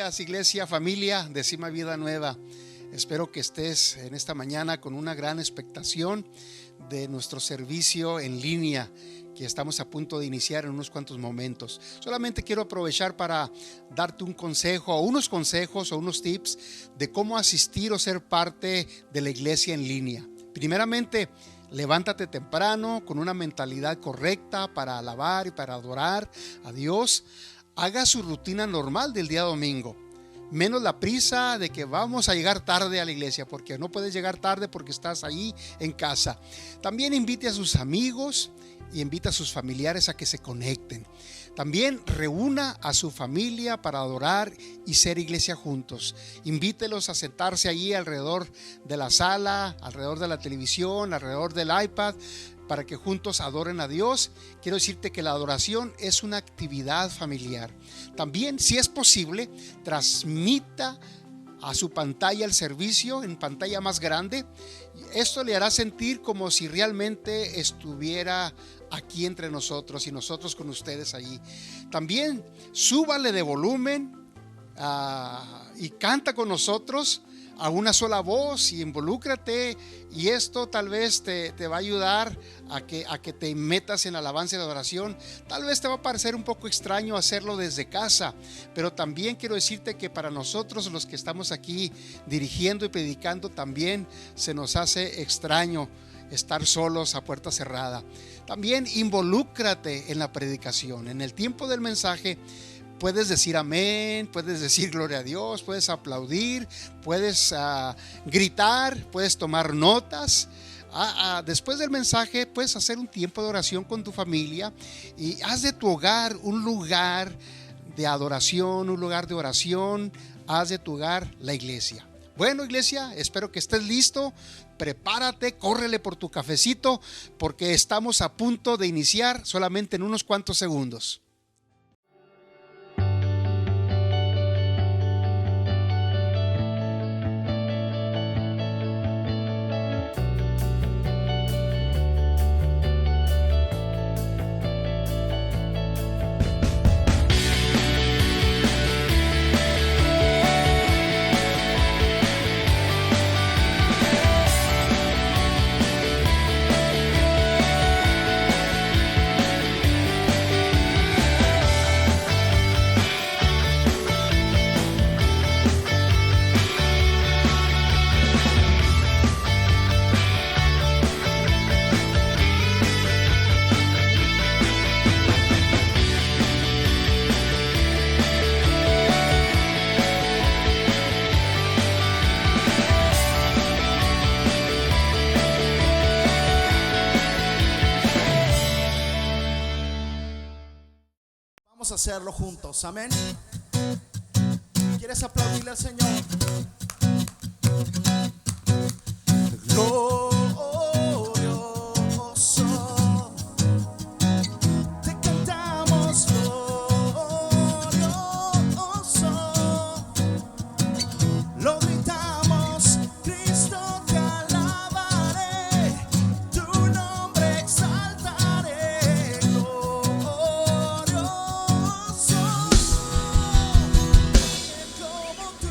días, iglesia, familia de Cima Vida Nueva. Espero que estés en esta mañana con una gran expectación de nuestro servicio en línea que estamos a punto de iniciar en unos cuantos momentos. Solamente quiero aprovechar para darte un consejo o unos consejos o unos tips de cómo asistir o ser parte de la iglesia en línea. Primeramente, levántate temprano con una mentalidad correcta para alabar y para adorar a Dios. Haga su rutina normal del día domingo, menos la prisa de que vamos a llegar tarde a la iglesia, porque no puedes llegar tarde porque estás ahí en casa. También invite a sus amigos y invita a sus familiares a que se conecten. También reúna a su familia para adorar y ser iglesia juntos. Invítelos a sentarse allí alrededor de la sala, alrededor de la televisión, alrededor del iPad, para que juntos adoren a Dios. Quiero decirte que la adoración es una actividad familiar. También, si es posible, transmita a su pantalla el servicio en pantalla más grande. Esto le hará sentir como si realmente estuviera aquí entre nosotros y nosotros con ustedes allí. También súbale de volumen y canta con nosotros a una sola voz y involúcrate, y esto tal vez te va a ayudar a que te metas en alabanza y adoración. Tal vez te va a parecer un poco extraño hacerlo desde casa, pero también quiero decirte que para nosotros los que estamos aquí dirigiendo y predicando, también se nos hace extraño estar solos a puerta cerrada. También involúcrate en la predicación. En el tiempo del mensaje puedes decir amén, puedes decir gloria a Dios, puedes aplaudir, puedes gritar, puedes tomar notas. Después del mensaje puedes hacer un tiempo de oración con tu familia y haz de tu hogar un lugar de adoración, un lugar de oración. Haz de tu hogar la iglesia. Bueno, iglesia, espero que estés listo. Prepárate, córrele por tu cafecito, porque estamos a punto de iniciar solamente en unos cuantos segundos. Vamos a hacerlo juntos, amén. ¿Quieres aplaudirle al Señor? Glorioso, te cantamos glorioso, lo gritamos, Cristo te alabaré, tu nombre exaltaré, glorioso. Como tú.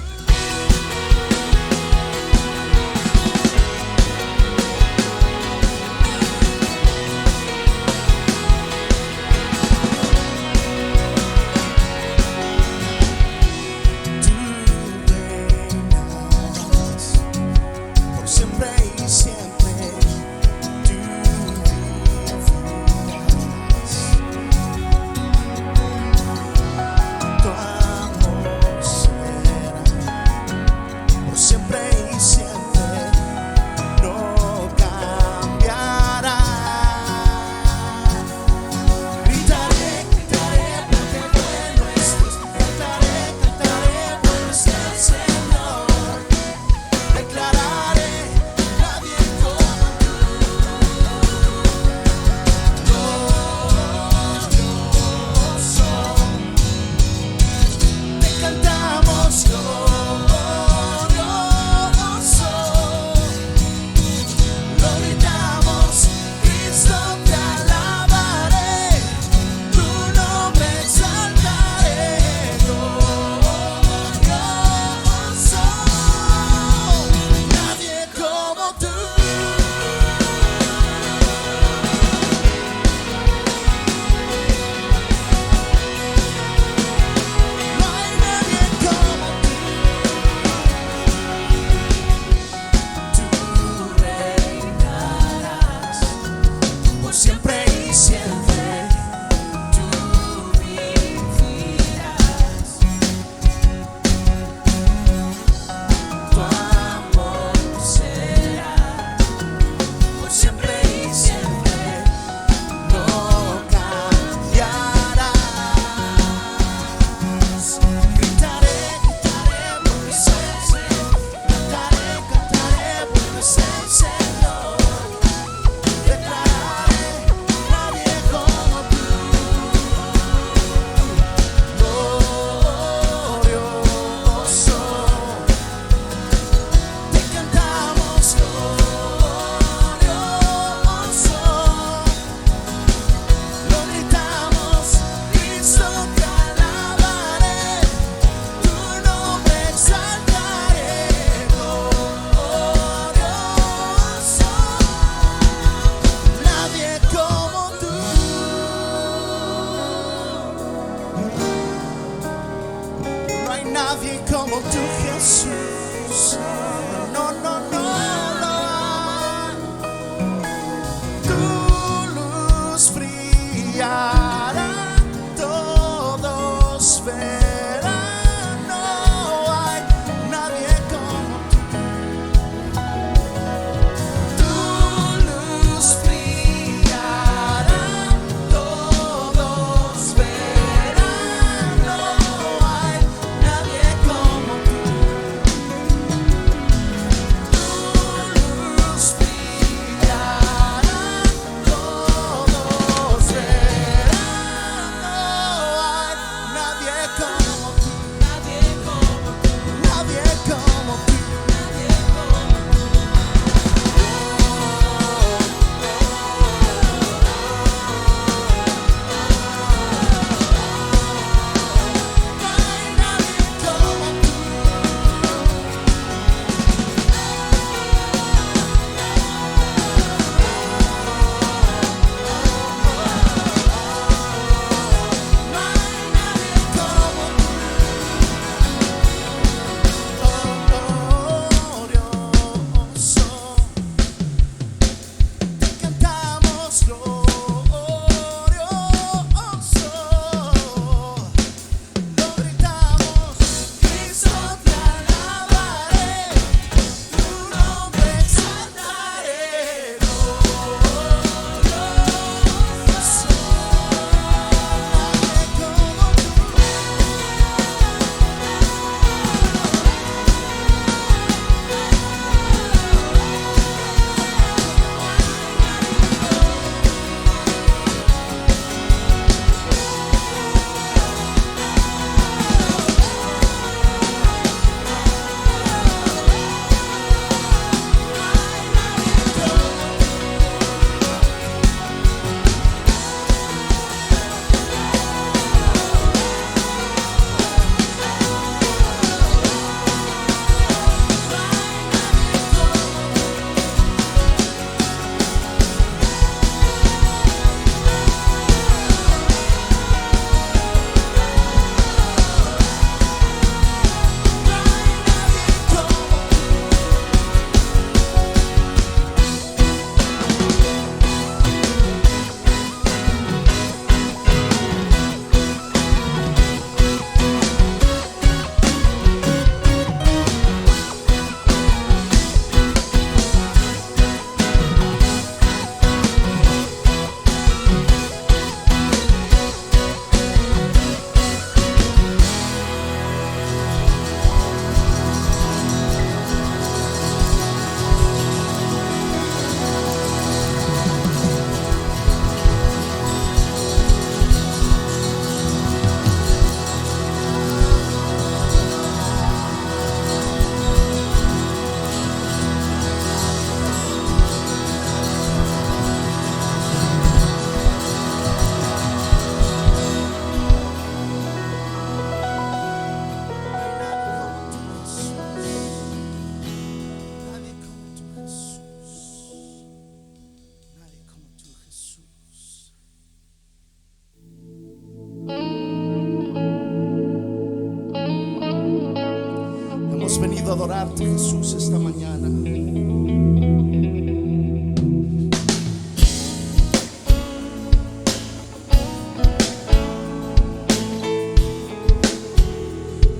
adorarte, Jesús, esta mañana.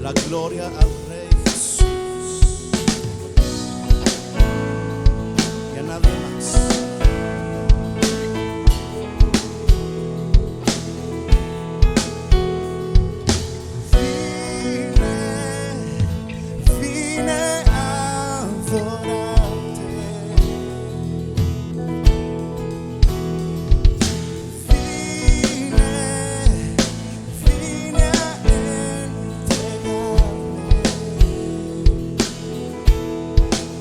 La gloria al Rey Jesús y a nadie más. Vine a adorarte. Vine a entregarme,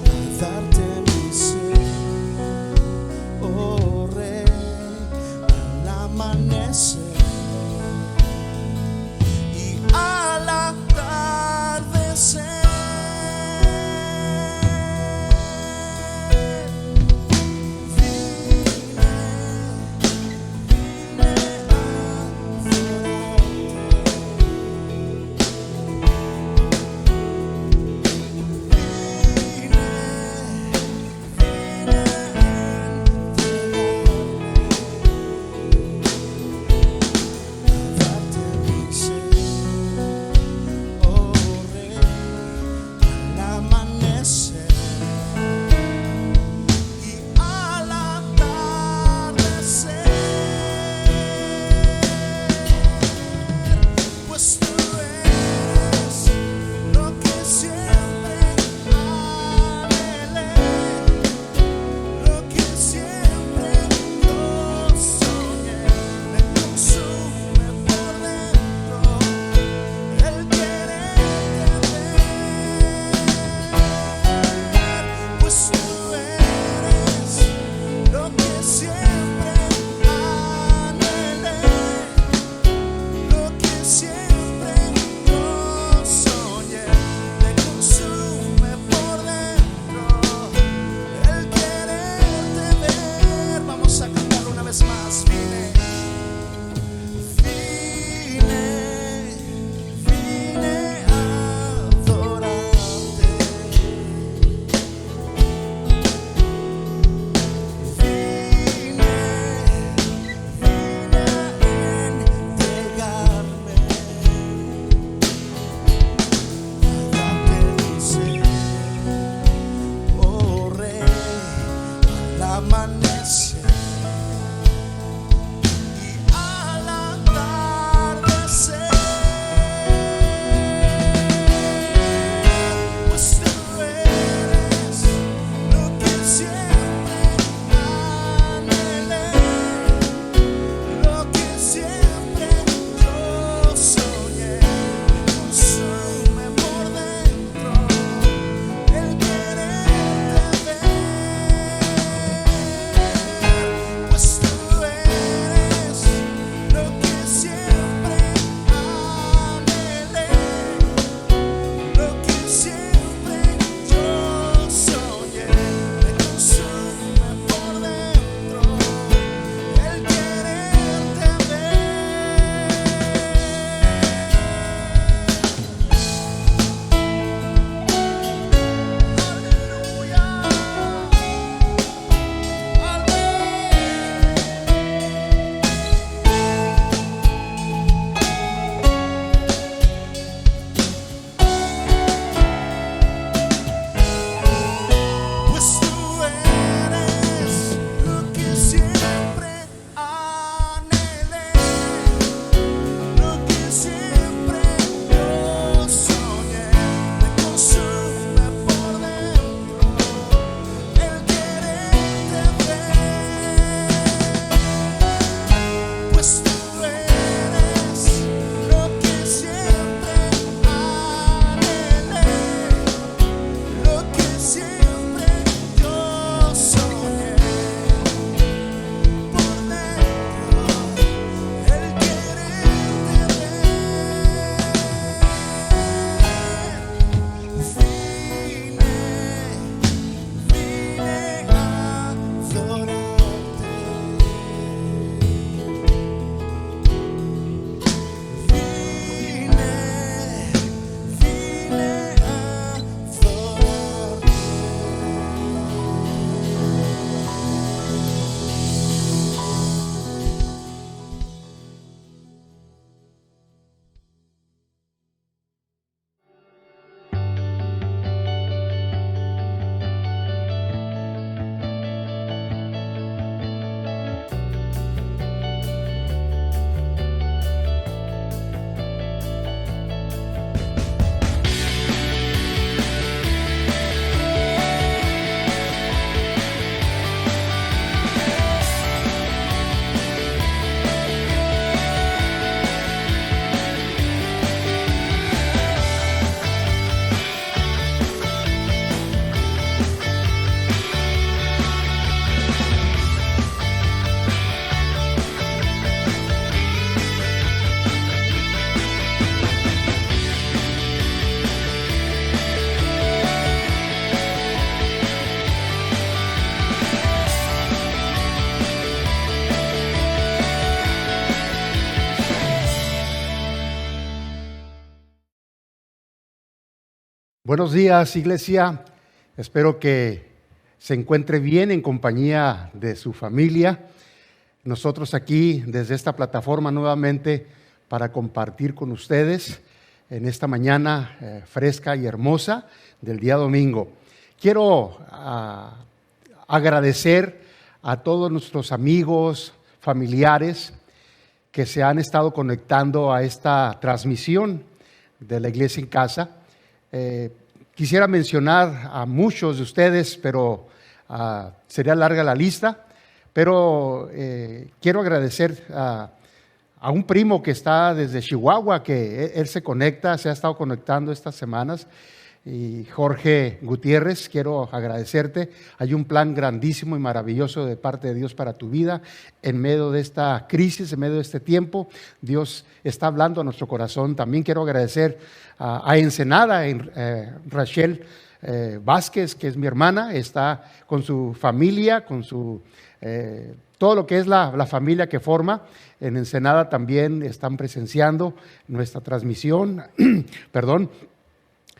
a darte mi ser, oh Rey, al amanecer y al atardecer. Buenos días, iglesia. Espero que se encuentre bien en compañía de su familia. Nosotros aquí desde esta plataforma nuevamente para compartir con ustedes en esta mañana fresca y hermosa del día domingo. Quiero agradecer a todos nuestros amigos, familiares que se han estado conectando a esta transmisión de la Iglesia en Casa. Quisiera mencionar a muchos de ustedes, pero sería larga la lista. Pero quiero agradecer a un primo que está desde Chihuahua, que él se ha estado conectando estas semanas. Y Jorge Gutiérrez, quiero agradecerte. Hay un plan grandísimo y maravilloso de parte de Dios para tu vida. En medio de esta crisis, en medio de este tiempo, Dios está hablando a nuestro corazón. También quiero agradecer a Ensenada, Rachel Vázquez, que es mi hermana, está con su familia, con su todo lo que es la familia que forma. En Ensenada también están presenciando nuestra transmisión. Perdón.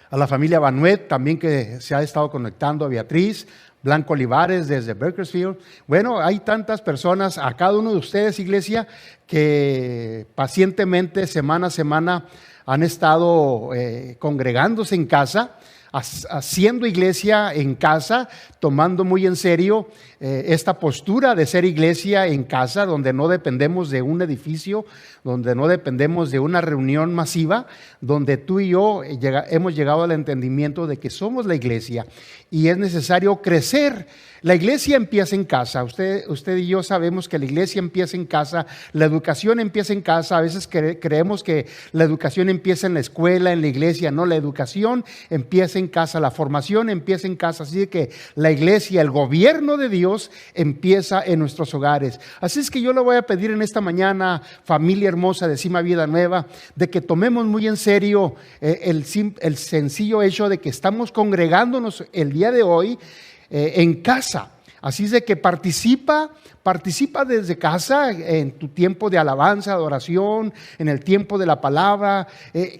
A la familia Banuet también, que se ha estado conectando, a Beatriz, Blanco Olivares desde Bakersfield. Bueno, hay tantas personas, a cada uno de ustedes, iglesia, que pacientemente, semana a semana, han estado congregándose en casa, haciendo iglesia en casa, tomando muy en serio esta postura de ser iglesia en casa, donde no dependemos de un edificio, donde no dependemos de una reunión masiva, donde tú y yo hemos llegado al entendimiento de que somos la iglesia y es necesario crecer. La iglesia empieza en casa. Usted y yo sabemos que la iglesia empieza en casa, la educación empieza en casa. A veces creemos que la educación empieza en la escuela, en la iglesia. No, la educación empieza en casa, la formación empieza en casa. Así que la iglesia, el gobierno de Dios empieza en nuestros hogares. Así es que yo le voy a pedir en esta mañana, familia hermosa de Cima Vida Nueva, de que tomemos muy en serio el sencillo hecho de que estamos congregándonos el día de hoy en casa. Así es de que participa desde casa en tu tiempo de alabanza, adoración, en el tiempo de la palabra.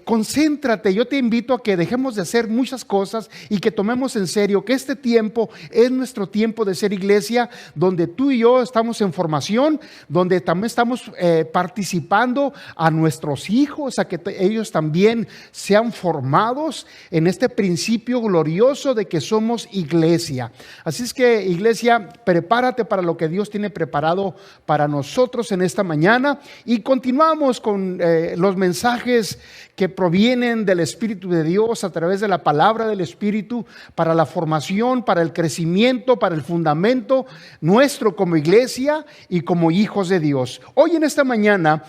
Concéntrate. Yo te invito a que dejemos de hacer muchas cosas y que tomemos en serio que este tiempo es nuestro tiempo de ser iglesia, donde tú y yo estamos en formación, donde también estamos participando a nuestros hijos, a que ellos también sean formados en este principio glorioso de que somos iglesia. Así es que, iglesia, prepárate para lo que Dios tiene preparado para nosotros en esta mañana, y continuamos con los mensajes que provienen del Espíritu de Dios a través de la palabra del Espíritu para la formación, para el crecimiento, para el fundamento nuestro como iglesia y como hijos de Dios. Hoy en esta mañana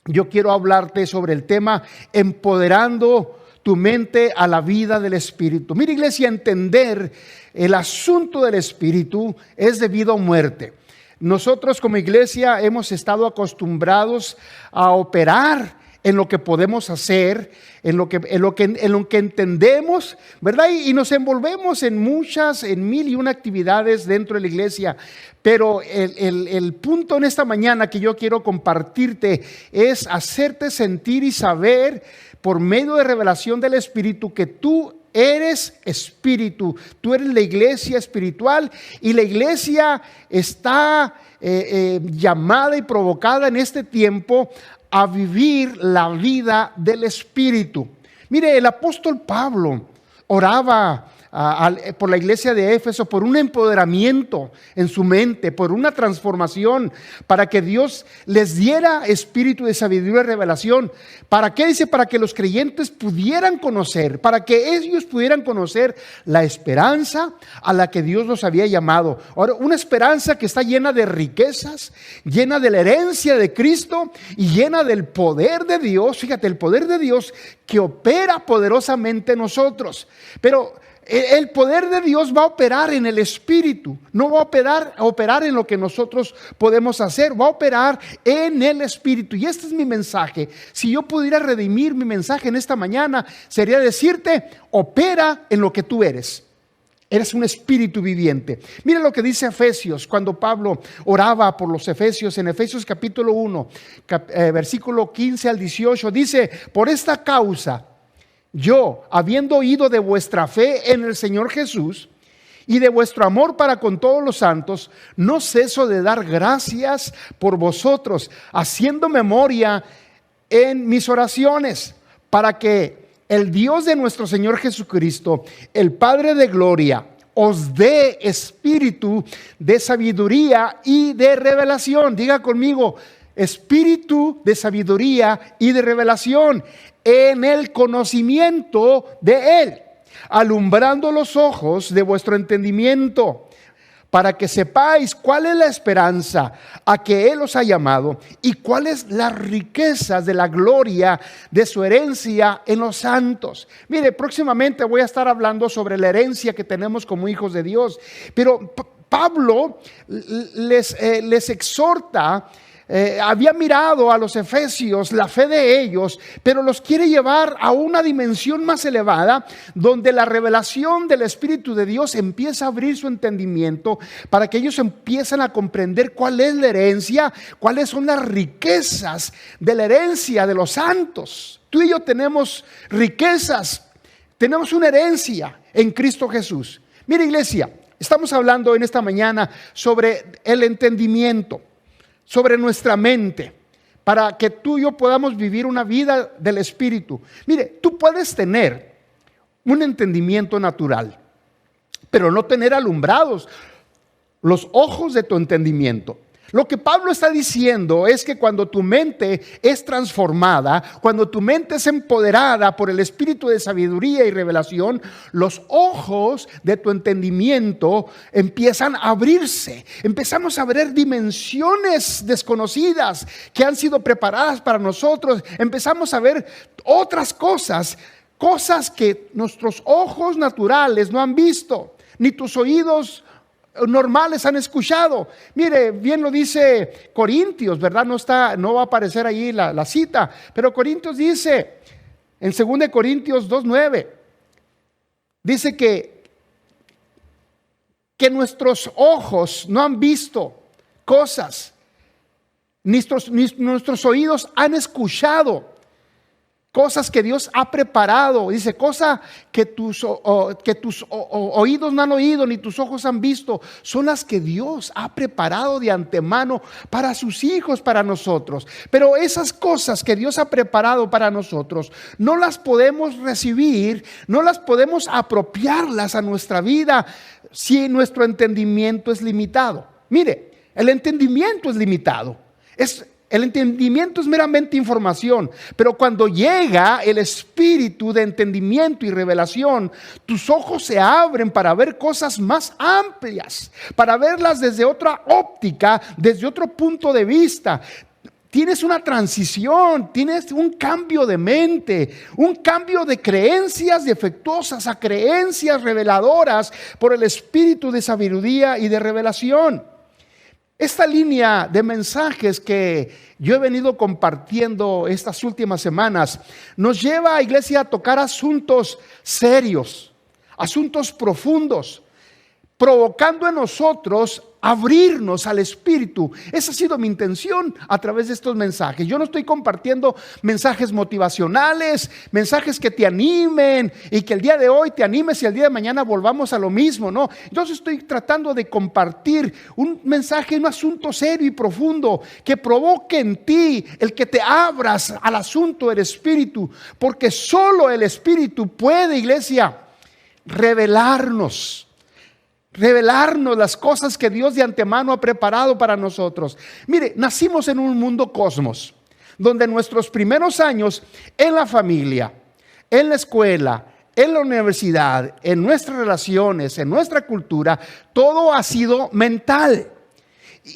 yo quiero hablarte sobre el tema empoderando tu mente a la vida del Espíritu. Mira, iglesia, entender el asunto del Espíritu es de vida o muerte. Nosotros como iglesia hemos estado acostumbrados a operar en lo que podemos hacer, en lo que entendemos, ¿verdad? Y nos envolvemos en mil y una actividades dentro de la iglesia. Pero el punto en esta mañana que yo quiero compartirte es hacerte sentir y saber por medio de revelación del Espíritu que tú eres espíritu, tú eres la iglesia espiritual, y la iglesia está llamada y provocada en este tiempo a vivir la vida del Espíritu. Mire, el apóstol Pablo oraba por la iglesia de Éfeso, por un empoderamiento en su mente, por una transformación, para que Dios les diera espíritu de sabiduría y revelación. ¿Para qué? Dice, para que los creyentes pudieran conocer, para que ellos pudieran conocer la esperanza a la que Dios los había llamado. Ahora, una esperanza que está llena de riquezas, llena de la herencia de Cristo y llena del poder de Dios. Fíjate, el poder de Dios que opera poderosamente en nosotros. Pero el poder de Dios va a operar en el Espíritu, no va a operar en lo que nosotros podemos hacer, va a operar en el Espíritu. Y este es mi mensaje. Si yo pudiera redimir mi mensaje en esta mañana, sería decirte: opera en lo que tú eres. Eres un espíritu viviente. Mira lo que dice Efesios, cuando Pablo oraba por los Efesios, en Efesios capítulo 1, versículo 15 al 18, dice: por esta causa yo, habiendo oído de vuestra fe en el Señor Jesús y de vuestro amor para con todos los santos, no ceso de dar gracias por vosotros, haciendo memoria en mis oraciones, para que el Dios de nuestro Señor Jesucristo, el Padre de gloria, os dé espíritu de sabiduría y de revelación. Diga conmigo, espíritu de sabiduría y de revelación en el conocimiento de Él, alumbrando los ojos de vuestro entendimiento, para que sepáis cuál es la esperanza a que Él os ha llamado y cuáles las riquezas de la gloria de su herencia en los santos. Mire, próximamente voy a estar hablando sobre la herencia que tenemos como hijos de Dios, pero Pablo les exhorta. Había mirado a los efesios la fe de ellos, pero los quiere llevar a una dimensión más elevada, donde la revelación del Espíritu de Dios empieza a abrir su entendimiento para que ellos empiezan a comprender cuál es la herencia, cuáles son las riquezas de la herencia de los santos. Tú y yo tenemos riquezas, tenemos una herencia en Cristo Jesús. Mira, iglesia, estamos hablando en esta mañana sobre el entendimiento, sobre nuestra mente, para que tú y yo podamos vivir una vida del Espíritu. Mire, tú puedes tener un entendimiento natural, pero no tener alumbrados los ojos de tu entendimiento. Lo que Pablo está diciendo es que cuando tu mente es transformada, cuando tu mente es empoderada por el espíritu de sabiduría y revelación, los ojos de tu entendimiento empiezan a abrirse. Empezamos a ver dimensiones desconocidas que han sido preparadas para nosotros. Empezamos a ver otras cosas que nuestros ojos naturales no han visto, ni tus oídos normales han escuchado. Mire, bien lo dice Corintios, ¿verdad? No va a aparecer ahí la cita, pero Corintios dice en 2 Corintios 2:9, dice que nuestros ojos no han visto cosas, ni nuestros oídos han escuchado cosas que Dios ha preparado. Dice, cosa que tus oídos no han oído, ni tus ojos han visto, son las que Dios ha preparado de antemano para sus hijos, para nosotros. Pero esas cosas que Dios ha preparado para nosotros, no las podemos recibir, no las podemos apropiarlas a nuestra vida si nuestro entendimiento es limitado. Mire, el entendimiento es limitado. El entendimiento es meramente información, pero cuando llega el espíritu de entendimiento y revelación, tus ojos se abren para ver cosas más amplias, para verlas desde otra óptica, desde otro punto de vista. Tienes una transición, tienes un cambio de mente, un cambio de creencias defectuosas a creencias reveladoras por el espíritu de sabiduría y de revelación. Esta línea de mensajes que yo he venido compartiendo estas últimas semanas nos lleva, a iglesia, a tocar asuntos serios, asuntos profundos, provocando en nosotros abrirnos al Espíritu. Esa ha sido mi intención a través de estos mensajes. Yo no estoy compartiendo mensajes motivacionales, mensajes que te animen y que el día de hoy te animes y el día de mañana volvamos a lo mismo, no. Entonces estoy tratando de compartir un mensaje, un asunto serio y profundo que provoque en ti el que te abras al asunto del Espíritu, porque solo el Espíritu puede, iglesia, revelarnos las cosas que Dios de antemano ha preparado para nosotros. Mire, nacimos en un mundo cosmos, donde nuestros primeros años en la familia, en la escuela, en la universidad, en nuestras relaciones, en nuestra cultura, todo ha sido mental.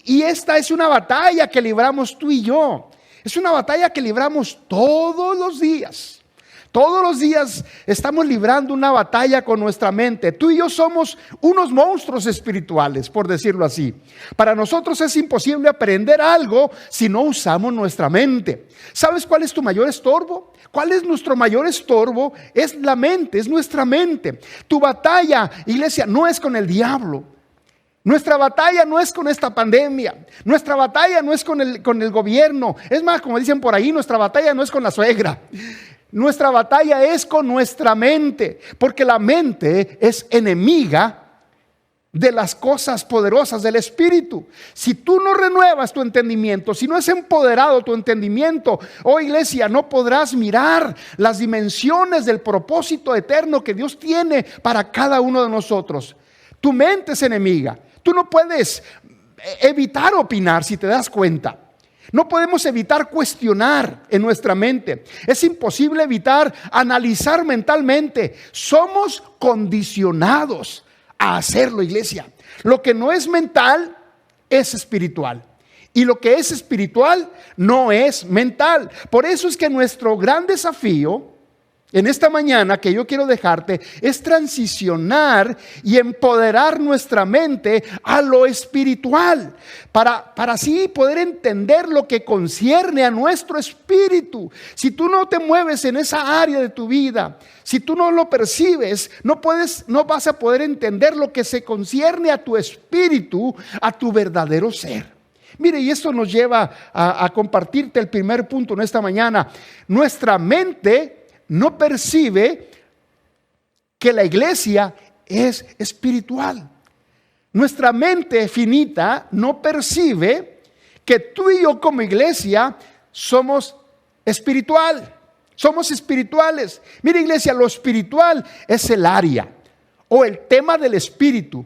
Y esta es una batalla que libramos tú y yo. Es una batalla que libramos todos los días. Todos los días estamos librando una batalla con nuestra mente. Tú y yo somos unos monstruos espirituales, por decirlo así. Para nosotros es imposible aprender algo si no usamos nuestra mente. ¿Sabes cuál es tu mayor estorbo? ¿Cuál es nuestro mayor estorbo? Es la mente, es nuestra mente. Tu batalla, iglesia, no es con el diablo. Nuestra batalla no es con esta pandemia. Nuestra batalla no es con el gobierno. Es más, como dicen por ahí, nuestra batalla no es con la suegra. Nuestra batalla es con nuestra mente, porque la mente es enemiga de las cosas poderosas del Espíritu. Si tú no renuevas tu entendimiento, si no es empoderado tu entendimiento, oh iglesia, no podrás mirar las dimensiones del propósito eterno que Dios tiene para cada uno de nosotros. Tu mente es enemiga. Tú no puedes evitar opinar, si te das cuenta. No podemos evitar cuestionar en nuestra mente. Es imposible evitar analizar mentalmente. Somos condicionados a hacerlo, iglesia. Lo que no es mental es espiritual. Y lo que es espiritual no es mental. Por eso es que nuestro gran desafío en esta mañana que yo quiero dejarte es transicionar y empoderar nuestra mente a lo espiritual para así poder entender lo que concierne a nuestro espíritu. Si tú no te mueves en esa área de tu vida, si tú no lo percibes, no vas a poder entender lo que se concierne a tu espíritu, a tu verdadero ser. Mire, y esto nos lleva a compartirte el primer punto en esta mañana. Nuestra mente no percibe que la iglesia es espiritual. Nuestra mente finita no percibe que tú y yo como iglesia somos espiritual. Somos espirituales. Mira, iglesia, lo espiritual es el área o el tema del espíritu,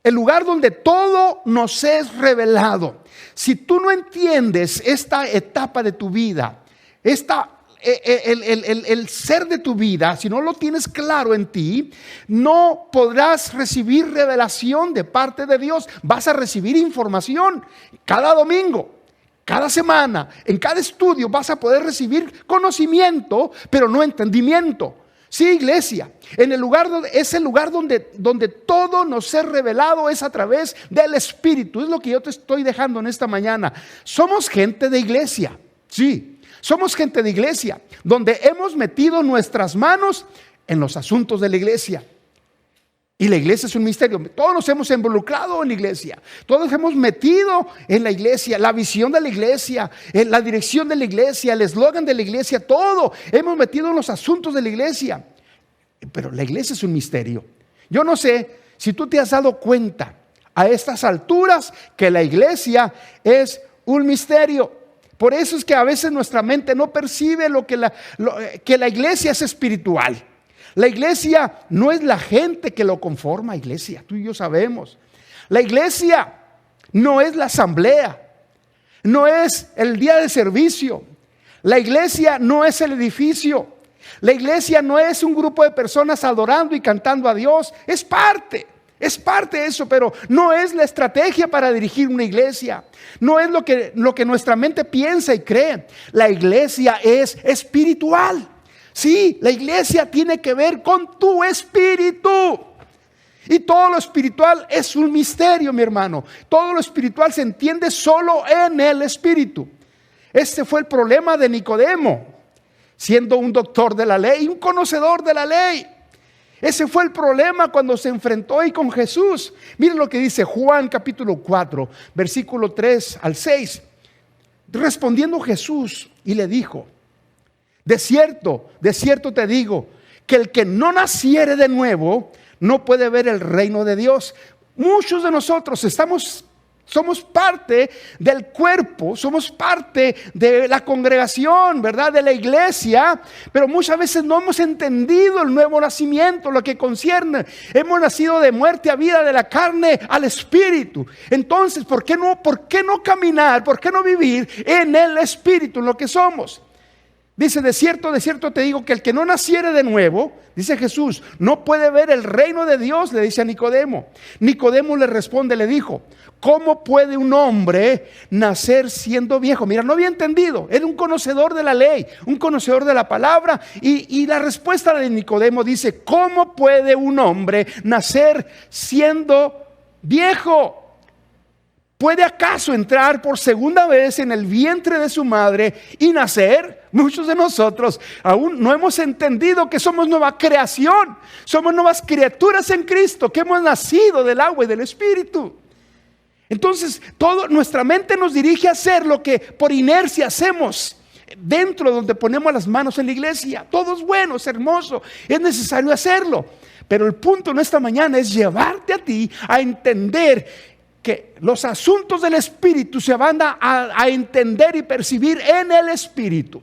el lugar donde todo nos es revelado. Si tú no entiendes esta etapa de tu vida, el ser de tu vida, si no lo tienes claro en ti, no podrás recibir revelación de parte de Dios. Vas a recibir información cada domingo, cada semana, en cada estudio vas a poder recibir conocimiento, pero no entendimiento. Sí, iglesia, es el lugar donde todo nos es revelado, es a través del Espíritu. Es lo que yo te estoy dejando en esta mañana. Somos gente de iglesia, sí. Somos gente de iglesia, donde hemos metido nuestras manos en los asuntos de la iglesia. Y la iglesia es un misterio. Todos nos hemos involucrado en la iglesia. Todos hemos metido en la iglesia, la visión de la iglesia, la dirección de la iglesia, el eslogan de la iglesia, todo. Hemos metido en los asuntos de la iglesia. Pero la iglesia es un misterio. Yo no sé si tú te has dado cuenta a estas alturas que la iglesia es un misterio. Por eso es que a veces nuestra mente no percibe que la iglesia es espiritual. La iglesia no es la gente que lo conforma, iglesia. Tú y yo sabemos. La iglesia no es la asamblea. No es el día de servicio. La iglesia no es el edificio. La iglesia no es un grupo de personas adorando y cantando a Dios. Es parte de eso, pero no es la estrategia para dirigir una iglesia. No es lo que nuestra mente piensa y cree. La iglesia es espiritual. Sí, la iglesia tiene que ver con tu espíritu. Y todo lo espiritual es un misterio, mi hermano. Todo lo espiritual se entiende solo en el espíritu. Este fue el problema de Nicodemo, siendo un doctor de la ley, un conocedor de la ley. Ese fue el problema cuando se enfrentó ahí con Jesús. Miren lo que dice Juan capítulo 4, versículo 3 al 6. Respondiendo Jesús y le dijo: de cierto te digo, que el que no naciere de nuevo no puede ver el reino de Dios. Muchos de nosotros somos parte del cuerpo, somos parte de la congregación, ¿verdad? De la iglesia, pero muchas veces no hemos entendido el nuevo nacimiento, lo que concierne. Hemos nacido de muerte a vida, de la carne al espíritu. Entonces, ¿por qué no caminar? ¿Por qué no vivir en el espíritu, en lo que somos? Dice: de cierto te digo que el que no naciere de nuevo, dice Jesús, no puede ver el reino de Dios, le dice a Nicodemo. Nicodemo le responde, le dijo: ¿cómo puede un hombre nacer siendo viejo? Mira, no había entendido, era un conocedor de la ley, un conocedor de la palabra. Y la respuesta de Nicodemo dice: ¿cómo puede un hombre nacer siendo viejo? ¿Puede acaso entrar por segunda vez en el vientre de su madre y nacer? Muchos de nosotros aún no hemos entendido que somos nueva creación, somos nuevas criaturas en Cristo, que hemos nacido del agua y del Espíritu. Entonces, nuestra mente nos dirige a hacer lo que por inercia hacemos. dentro donde ponemos las manos en la iglesia. Todo es bueno, es hermoso, es necesario hacerlo. Pero el punto en esta mañana es llevarte a ti a entender que los asuntos del Espíritu se van a entender y percibir en el Espíritu.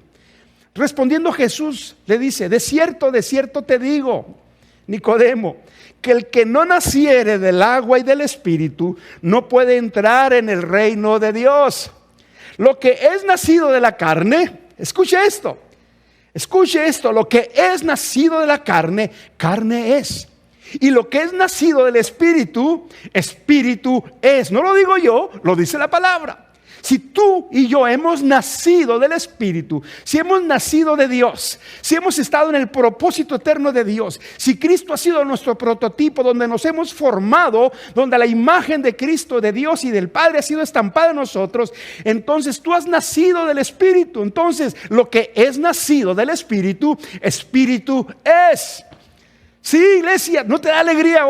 Respondiendo Jesús le dice: de cierto te digo, Nicodemo, que el que no naciere del agua y del Espíritu no puede entrar en el reino de Dios. Lo que es nacido de la carne, escuche esto, lo que es nacido de la carne, carne es. Y lo que es nacido del Espíritu, Espíritu es. No lo digo yo, lo dice la palabra. Si tú y yo hemos nacido del Espíritu, si hemos nacido de Dios, si hemos estado en el propósito eterno de Dios, si Cristo ha sido nuestro prototipo, donde nos hemos formado, donde la imagen de Cristo, de Dios y del Padre ha sido estampada en nosotros, entonces tú has nacido del Espíritu. Entonces lo que es nacido del Espíritu, Espíritu es. Sí, iglesia, ¿no te da alegría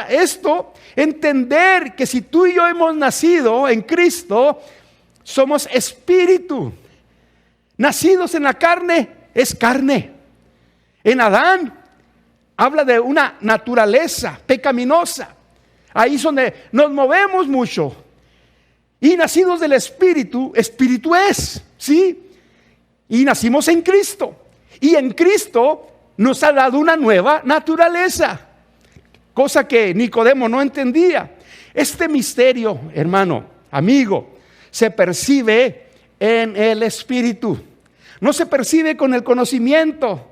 esto? Entender que si tú y yo hemos nacido en Cristo, somos espíritu. Nacidos en la carne es carne. En Adán habla de una naturaleza pecaminosa. Ahí es donde nos movemos mucho. Y nacidos del Espíritu, Espíritu es, ¿sí? Y nacimos en Cristo. Y en Cristo nos ha dado una nueva naturaleza, cosa que Nicodemo no entendía. Este misterio, hermano, amigo, se percibe en el Espíritu. No se percibe con el conocimiento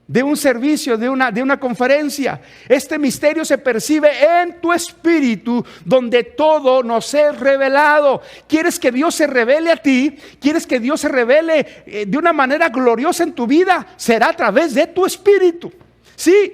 de un servicio, de una conferencia. Este misterio se percibe en tu espíritu, donde todo nos es revelado. ¿Quieres que Dios se revele a ti? ¿Quieres que Dios se revele de una manera gloriosa en tu vida? Será a través de tu espíritu. Sí,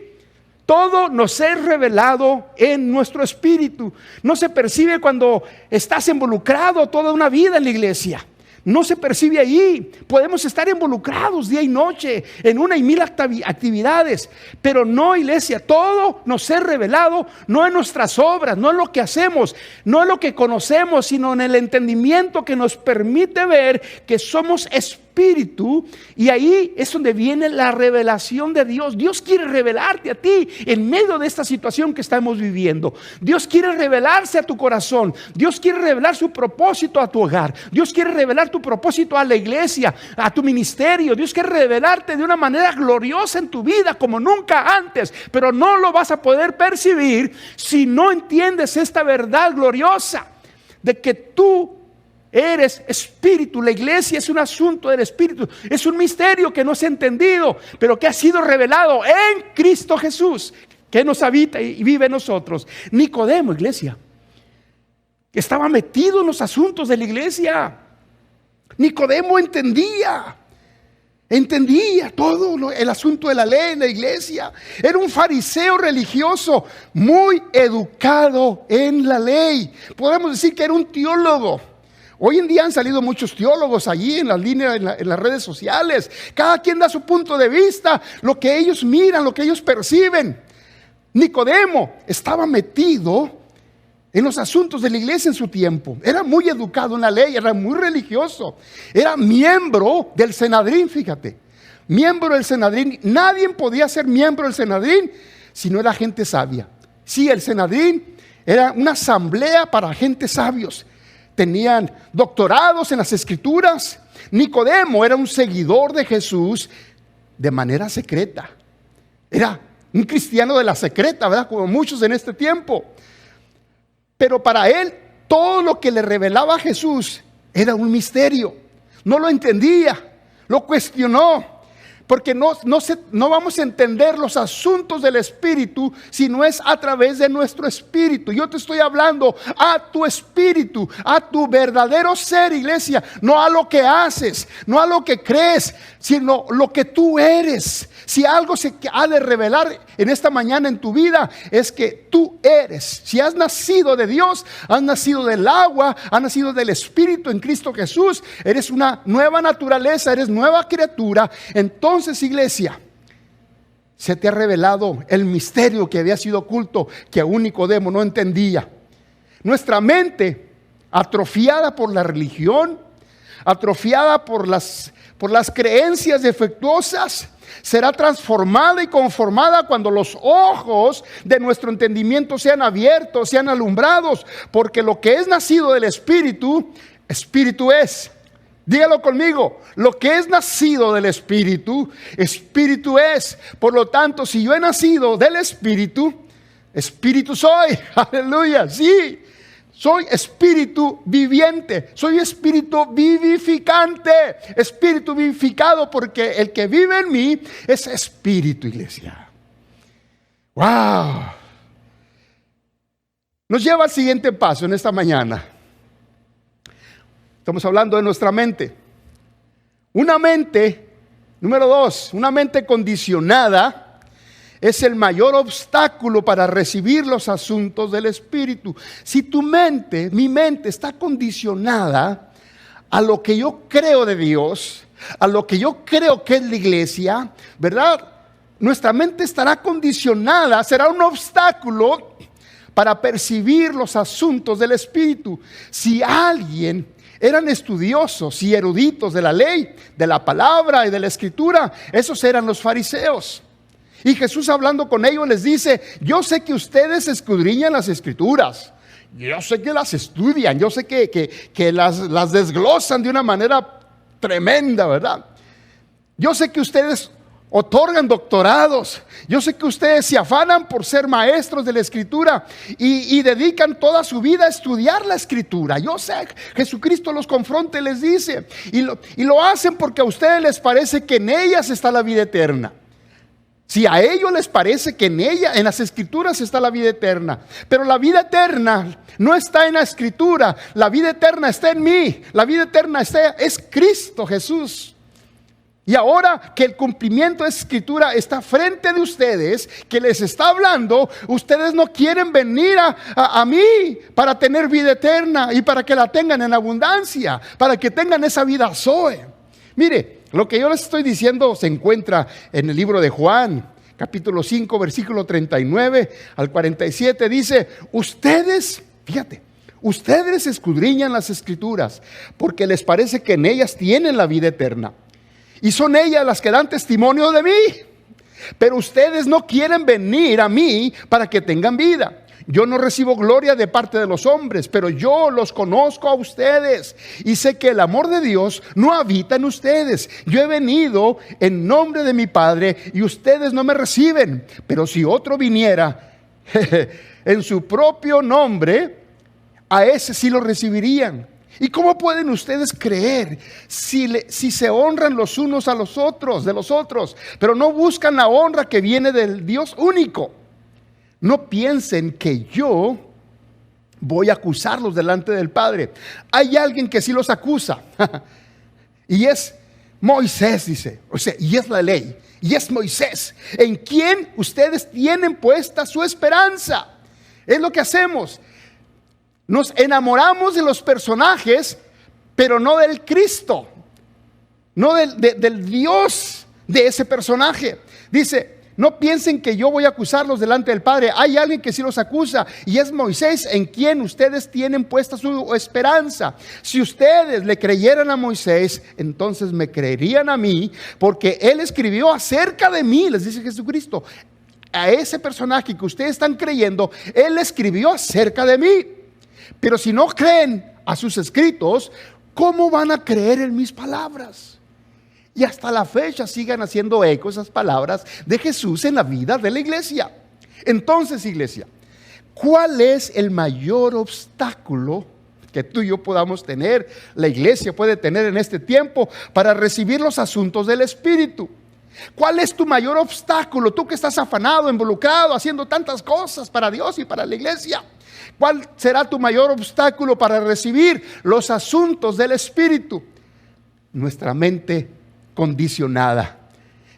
todo nos es revelado en nuestro espíritu. No se percibe cuando estás involucrado toda una vida en la iglesia. No se percibe ahí. Podemos estar involucrados día y noche en una y mil actividades, pero no, iglesia, todo nos es revelado, no en nuestras obras, no en lo que hacemos, no en lo que conocemos, sino en el entendimiento que nos permite ver que somos espíritu. Y ahí es donde viene la revelación de Dios. Dios quiere revelarte a ti en medio de esta situación que estamos viviendo. Dios quiere revelarse a tu corazón. Dios quiere revelar su propósito a tu hogar. Dios quiere revelar tu propósito a la iglesia, a tu ministerio. Dios quiere revelarte de una manera gloriosa en tu vida como nunca antes, pero no lo vas a poder percibir si no entiendes esta verdad gloriosa de que tú eres espíritu. La iglesia es un asunto del espíritu, es un misterio que no se ha entendido, pero que ha sido revelado en Cristo Jesús, que nos habita y vive en nosotros. Nicodemo, iglesia, estaba metido en los asuntos de la iglesia. Nicodemo entendía todo el asunto de la ley en la iglesia. Era un fariseo religioso muy educado en la ley. Podemos decir que era un teólogo. Hoy en día han salido muchos teólogos allí en las líneas, en las redes sociales. Cada quien da su punto de vista, lo que ellos miran, lo que ellos perciben. Nicodemo estaba metido en los asuntos de la iglesia en su tiempo. Era muy educado en la ley, era muy religioso. Era miembro del Sanedrín, fíjate. Miembro del Sanedrín. Nadie podía ser miembro del Sanedrín si no era gente sabia. Sí, el Sanedrín era una asamblea para gente sabios. Tenían doctorados en las escrituras. Nicodemo era un seguidor de Jesús de manera secreta. Era un cristiano de la secreta, ¿verdad? Como muchos en este tiempo. Pero para él, todo lo que le revelaba a Jesús era un misterio. No lo entendía, lo cuestionó. Porque no vamos a entender los asuntos del Espíritu si no es a través de nuestro espíritu. Yo te estoy hablando a tu espíritu, a tu verdadero ser, iglesia. No a lo que haces, no a lo que crees, sino lo que tú eres. Si algo se ha de revelar en esta mañana en tu vida, es que tú eres. Si has nacido de Dios, has nacido del agua, has nacido del Espíritu en Cristo Jesús, eres una nueva naturaleza, eres nueva criatura. Entonces, iglesia, se te ha revelado el misterio que había sido oculto, que aún Nicodemo no entendía. Nuestra mente, atrofiada por la religión, atrofiada por las creencias defectuosas, será transformada y conformada cuando los ojos de nuestro entendimiento sean abiertos, sean alumbrados, porque lo que es nacido del Espíritu, Espíritu es. Dígalo conmigo, lo que es nacido del Espíritu, Espíritu es. Por lo tanto, si yo he nacido del Espíritu, Espíritu soy. Aleluya, sí. Soy espíritu viviente, soy espíritu vivificante, espíritu vivificado, porque el que vive en mí es espíritu, iglesia. ¡Wow! Nos lleva al siguiente paso en esta mañana. Estamos hablando de nuestra mente. Una mente, número 2, una mente condicionada es el mayor obstáculo para recibir los asuntos del Espíritu. Si tu mente, mi mente, está condicionada a lo que yo creo de Dios, a lo que yo creo que es la iglesia, ¿verdad? Nuestra mente estará condicionada, será un obstáculo para percibir los asuntos del Espíritu. Si alguien eran estudiosos y eruditos de la ley, de la palabra y de la escritura, esos eran los fariseos. Y Jesús, hablando con ellos, les dice: yo sé que ustedes escudriñan las escrituras, yo sé que las estudian, yo sé que las desglosan de una manera tremenda, ¿verdad? Yo sé que ustedes otorgan doctorados, yo sé que ustedes se afanan por ser maestros de la escritura y dedican toda su vida a estudiar la escritura. Yo sé, Jesucristo los confronta y les dice, y lo hacen porque a ustedes les parece que en ellas está la vida eterna. Si a ellos les parece que en las escrituras está la vida eterna, pero la vida eterna no está en la escritura, la vida eterna está en mí, la vida eterna es Cristo Jesús. Y ahora que el cumplimiento de escritura está frente de ustedes, que les está hablando, ustedes no quieren venir a mí para tener vida eterna y para que la tengan en abundancia, para que tengan esa vida Zoe. Mire, lo que yo les estoy diciendo se encuentra en el libro de Juan, capítulo 5, versículo 39 al 47. Dice: ustedes, fíjate, ustedes escudriñan las escrituras porque les parece que en ellas tienen la vida eterna. Y son ellas las que dan testimonio de mí. Pero ustedes no quieren venir a mí para que tengan vida. Yo no recibo gloria de parte de los hombres, pero yo los conozco a ustedes y sé que el amor de Dios no habita en ustedes. Yo he venido en nombre de mi Padre y ustedes no me reciben. Pero si otro viniera en su propio nombre, a ese sí lo recibirían. ¿Y cómo pueden ustedes creer si se honran los unos a los otros, de los otros, pero no buscan la honra que viene del Dios único? No piensen que yo voy a acusarlos delante del Padre. Hay alguien que sí los acusa y es Moisés, dice, o sea, y es la ley, y es Moisés, en quien ustedes tienen puesta su esperanza. Es lo que hacemos. Nos enamoramos de los personajes, pero no del Cristo, no del Dios de ese personaje. Dice: no piensen que yo voy a acusarlos delante del Padre. Hay alguien que sí los acusa, y es Moisés, en quien ustedes tienen puesta su esperanza. Si ustedes le creyeran a Moisés, entonces me creerían a mí, porque él escribió acerca de mí, les dice Jesucristo. A ese personaje que ustedes están creyendo, él escribió acerca de mí. Pero si no creen a sus escritos, ¿cómo van a creer en mis palabras? Y hasta la fecha siguen haciendo eco esas palabras de Jesús en la vida de la iglesia. Entonces, iglesia, ¿cuál es el mayor obstáculo que tú y yo podamos tener, la iglesia puede tener en este tiempo para recibir los asuntos del Espíritu? ¿Cuál es tu mayor obstáculo? Tú que estás afanado, involucrado, haciendo tantas cosas para Dios y para la iglesia. ¿Cuál será tu mayor obstáculo para recibir los asuntos del Espíritu? Nuestra mente condicionada,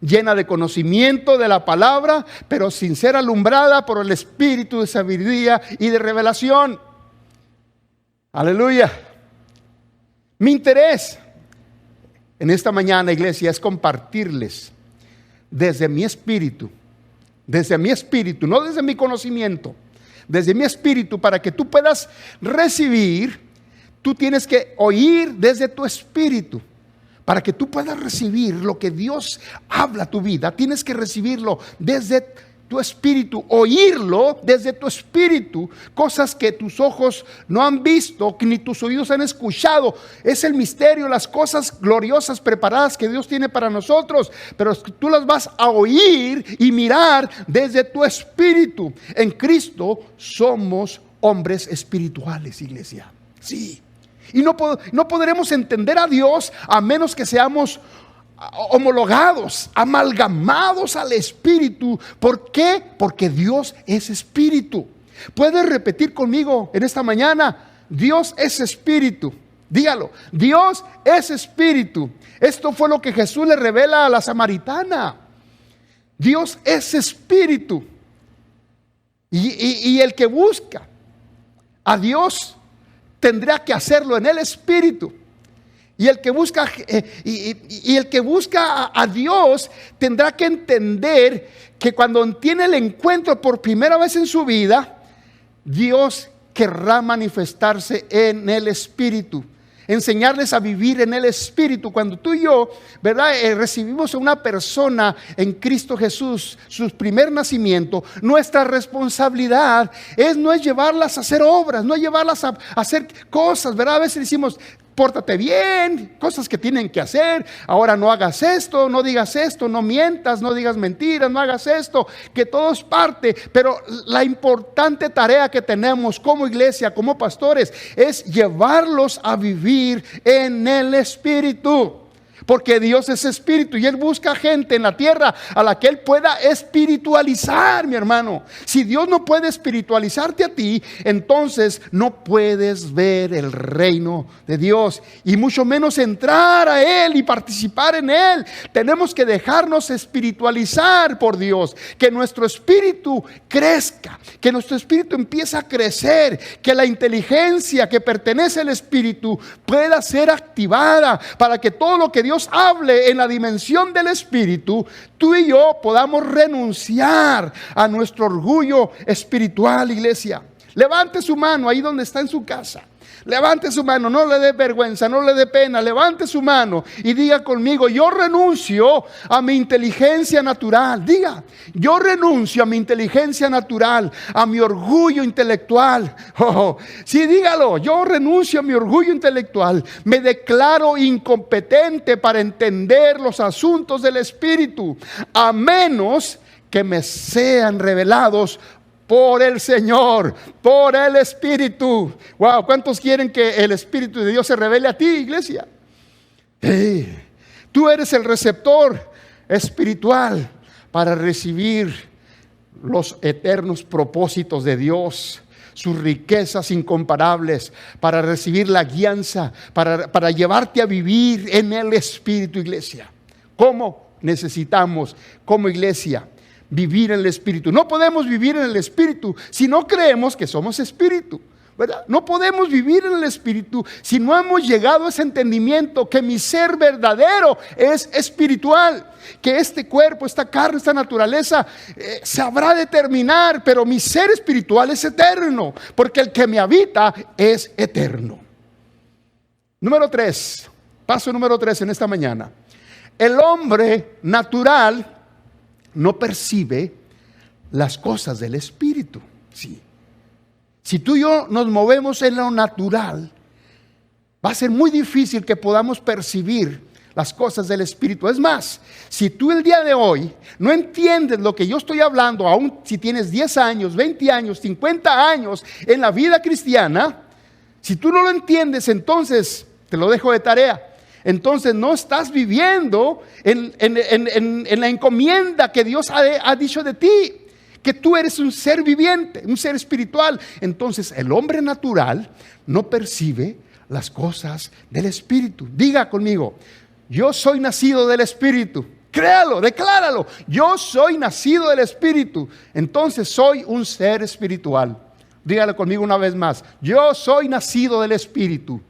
llena de conocimiento de la palabra, pero sin ser alumbrada por el Espíritu de sabiduría y de revelación. Aleluya. Mi interés en esta mañana, iglesia, es compartirles desde mi espíritu, no desde mi conocimiento, desde mi espíritu, para que tú puedas recibir tú tienes que oír desde tu espíritu. Para que tú puedas recibir lo que Dios habla a tu vida, tienes que recibirlo desde tu espíritu, oírlo desde tu espíritu, cosas que tus ojos no han visto, que ni tus oídos han escuchado. Es el misterio, las cosas gloriosas preparadas que Dios tiene para nosotros, pero tú las vas a oír y mirar desde tu espíritu. En Cristo somos hombres espirituales, iglesia. Sí. Y no podremos entender a Dios a menos que seamos homologados, amalgamados al Espíritu. ¿Por qué? Porque Dios es Espíritu. ¿Puedes repetir conmigo en esta mañana? Dios es Espíritu. Dígalo, Dios es Espíritu. Esto fue lo que Jesús le revela a la samaritana. Dios es Espíritu. Y el que busca a Dios tendrá que hacerlo en el Espíritu. Y el que busca el que busca a Dios tendrá que entender que cuando tiene el encuentro por primera vez en su vida, Dios querrá manifestarse en el Espíritu, enseñarles a vivir en el Espíritu. Cuando tú y yo, ¿verdad? Recibimos a una persona en Cristo Jesús, su primer nacimiento, nuestra responsabilidad no es llevarlas a hacer obras, no es llevarlas a hacer cosas, ¿verdad? A veces decimos, pórtate bien, cosas que tienen que hacer. Ahora no hagas esto, no digas esto, no mientas, no digas mentiras, no hagas esto, que todo es parte. Pero la importante tarea que tenemos como iglesia, como pastores, es llevarlos a vivir en el Espíritu. Porque Dios es Espíritu y Él busca gente en la tierra a la que Él pueda espiritualizar, mi hermano. Si Dios no puede espiritualizarte a ti, entonces no puedes ver el reino de Dios y mucho menos entrar a Él y participar en Él. Tenemos que dejarnos espiritualizar por Dios, que nuestro espíritu crezca, que nuestro espíritu empiece a crecer, que la inteligencia que pertenece al Espíritu pueda ser activada para que todo lo que Dios hable en la dimensión del Espíritu, tú y yo podamos renunciar a nuestro orgullo espiritual, iglesia. Levante su mano ahí donde está en su casa. Levante su mano, no le dé vergüenza, no le dé pena. Levante su mano y diga conmigo: yo renuncio a mi inteligencia natural. Diga: yo renuncio a mi inteligencia natural, a mi orgullo intelectual. Sí, dígalo: yo renuncio a mi orgullo intelectual. Me declaro incompetente para entender los asuntos del Espíritu, a menos que me sean revelados por el Señor, por el Espíritu. Wow, ¿cuántos quieren que el Espíritu de Dios se revele a ti, iglesia? Tú eres el receptor espiritual para recibir los eternos propósitos de Dios, sus riquezas incomparables, para recibir la guianza, para llevarte a vivir en el Espíritu, iglesia. ¿Cómo necesitamos como iglesia vivir en el Espíritu? No podemos vivir en el Espíritu si no creemos que somos Espíritu, ¿verdad? No podemos vivir en el Espíritu si no hemos llegado a ese entendimiento que mi ser verdadero es espiritual, que este cuerpo, esta carne, esta naturaleza sabrá determinar, pero mi ser espiritual es eterno, porque el que me habita es eterno. Número 3, paso número 3 en esta mañana. El hombre natural no percibe las cosas del Espíritu. Sí. Si tú y yo nos movemos en lo natural, va a ser muy difícil que podamos percibir las cosas del Espíritu. Es más, si tú el día de hoy no entiendes lo que yo estoy hablando, aun si tienes 10 años, 20 años, 50 años en la vida cristiana, si tú no lo entiendes, entonces te lo dejo de tarea. Entonces no estás viviendo en la encomienda que Dios ha dicho de ti, que tú eres un ser viviente, un ser espiritual. Entonces el hombre natural no percibe las cosas del Espíritu. Diga conmigo: yo soy nacido del Espíritu. Créalo, decláralo: yo soy nacido del Espíritu. Entonces soy un ser espiritual. Dígalo conmigo una vez más: yo soy nacido del Espíritu.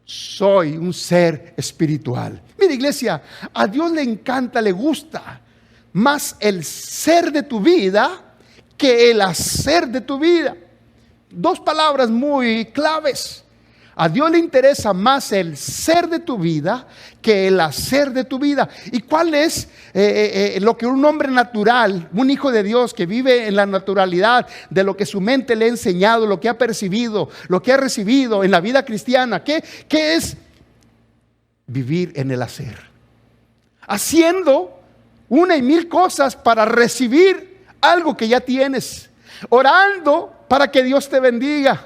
Soy un ser espiritual. Mira, iglesia, a Dios le encanta, le gusta más el ser de tu vida que el hacer de tu vida. Dos palabras muy claves: A Dios le interesa más el ser de tu vida que el hacer de tu vida. ¿Y cuál es lo que un hombre natural, un hijo de Dios que vive en la naturalidad de lo que su mente le ha enseñado, lo que ha percibido, lo que ha recibido en la vida cristiana? ¿Qué es vivir en el hacer? Haciendo una y mil cosas para recibir algo que ya tienes. Orando para que Dios te bendiga.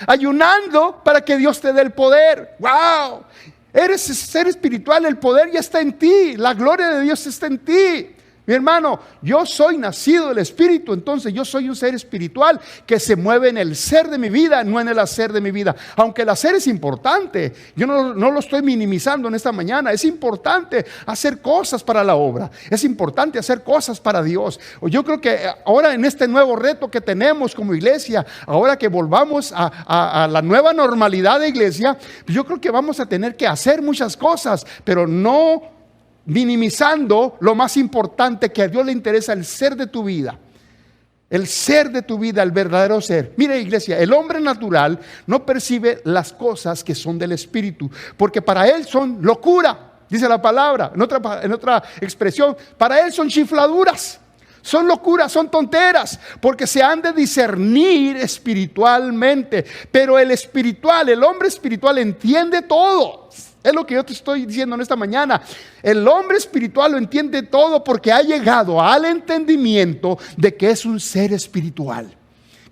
Ayunando para que Dios te dé el poder. ¡Wow! Eres ser espiritual, el poder ya está en ti. La gloria de Dios está en ti. Mi hermano, yo soy nacido del Espíritu, entonces yo soy un ser espiritual que se mueve en el ser de mi vida, no en el hacer de mi vida. Aunque el hacer es importante, yo no lo estoy minimizando en esta mañana. Es importante hacer cosas para la obra, es importante hacer cosas para Dios. Yo creo que ahora en este nuevo reto que tenemos como iglesia, ahora que volvamos a la nueva normalidad de iglesia, yo creo que vamos a tener que hacer muchas cosas, pero no minimizando lo más importante, que a Dios le interesa el ser de tu vida. El ser de tu vida, el verdadero ser. Mire, iglesia, el hombre natural no percibe las cosas que son del Espíritu, porque para él son locura, dice la palabra. En otra expresión, para él son chifladuras, son locuras, son tonteras, porque se han de discernir espiritualmente. Pero el hombre espiritual entiende todo. Es lo que yo te estoy diciendo en esta mañana. El hombre espiritual lo entiende todo porque ha llegado al entendimiento de que es un ser espiritual.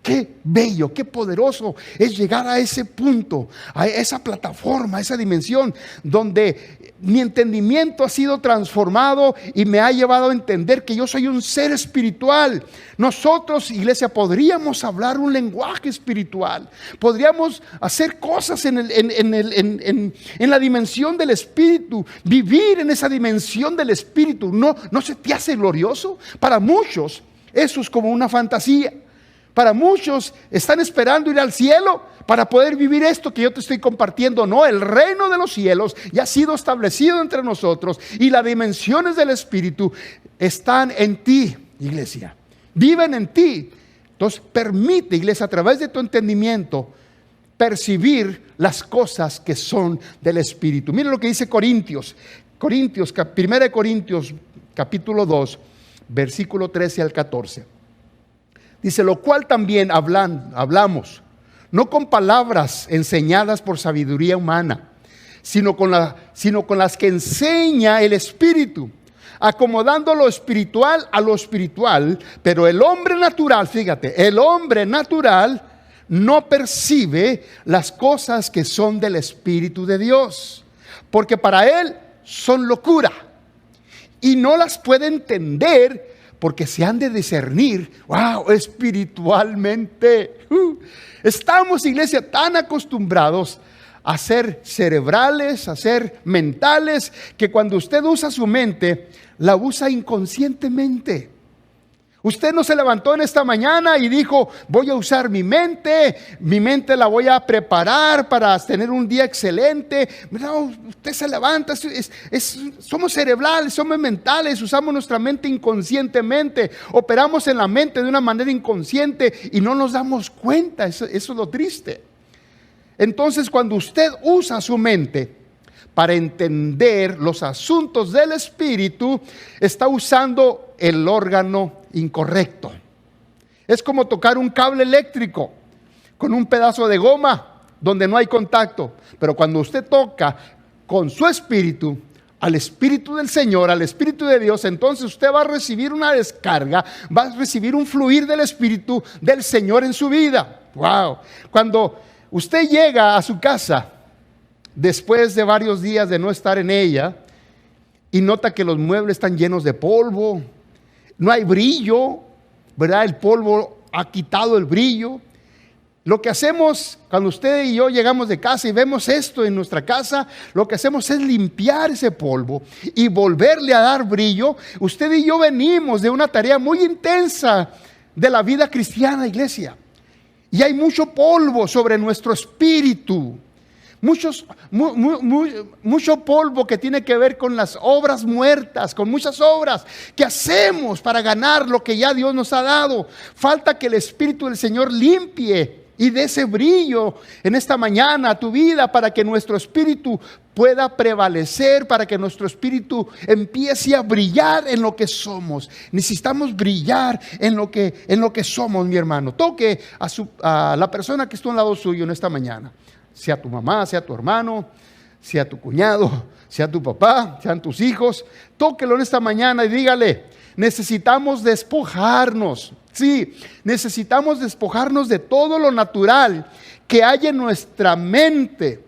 Qué bello, qué poderoso es llegar a ese punto, a esa plataforma, a esa dimensión donde mi entendimiento ha sido transformado y me ha llevado a entender que yo soy un ser espiritual. Nosotros, iglesia, podríamos hablar un lenguaje espiritual, podríamos hacer cosas en la dimensión del Espíritu, vivir en esa dimensión del Espíritu. ¿No se te hace glorioso? Para muchos eso es como una fantasía. Para muchos están esperando ir al cielo para poder vivir esto que yo te estoy compartiendo. No, el reino de los cielos ya ha sido establecido entre nosotros y las dimensiones del Espíritu están en ti, iglesia. Viven en ti. Entonces permite, iglesia, a través de tu entendimiento, percibir las cosas que son del Espíritu. Mira lo que dice Corintios, 1 Corintios capítulo 2, versículo 13 al 14. Dice, lo cual también hablamos, no con palabras enseñadas por sabiduría humana, sino con las que enseña el Espíritu, acomodando lo espiritual a lo espiritual. Pero el hombre natural, fíjate, el hombre natural no percibe las cosas que son del Espíritu de Dios, porque para él son locura y no las puede entender, porque se han de discernir, wow, espiritualmente. Estamos, iglesia, tan acostumbrados a ser cerebrales, a ser mentales, que cuando usted usa su mente, la usa inconscientemente. Usted no se levantó en esta mañana y dijo, voy a usar mi mente la voy a preparar para tener un día excelente. No, usted se levanta, somos cerebrales, somos mentales, usamos nuestra mente inconscientemente, operamos en la mente de una manera inconsciente y no nos damos cuenta. Eso es lo triste. Entonces, cuando usted usa su mente para entender los asuntos del Espíritu, está usando el órgano incorrecto. Es como tocar un cable eléctrico con un pedazo de goma donde no hay contacto. Pero cuando usted toca con su espíritu, al Espíritu del Señor, al Espíritu de Dios, entonces usted va a recibir una descarga, va a recibir un fluir del Espíritu del Señor en su vida. Wow. Cuando usted llega a su casa después de varios días de no estar en ella y nota que los muebles están llenos de polvo, no hay brillo, ¿verdad? El polvo ha quitado el brillo. Lo que hacemos cuando usted y yo llegamos de casa y vemos esto en nuestra casa, lo que hacemos es limpiar ese polvo y volverle a dar brillo. Usted y yo venimos de una tarea muy intensa de la vida cristiana, iglesia. Y hay mucho polvo sobre nuestro espíritu. Mucho polvo que tiene que ver con las obras muertas, con muchas obras que hacemos para ganar lo que ya Dios nos ha dado. Falta que el Espíritu del Señor limpie y de ese brillo en esta mañana a tu vida, para que nuestro espíritu pueda prevalecer, para que nuestro espíritu empiece a brillar en lo que somos. Necesitamos brillar en lo que somos, mi hermano. Toque a la persona que está a un lado suyo en esta mañana, sea tu mamá, sea tu hermano, sea tu cuñado, sea tu papá, sean tus hijos. Tóquelo en esta mañana y dígale: necesitamos despojarnos. Sí, necesitamos despojarnos de todo lo natural que hay en nuestra mente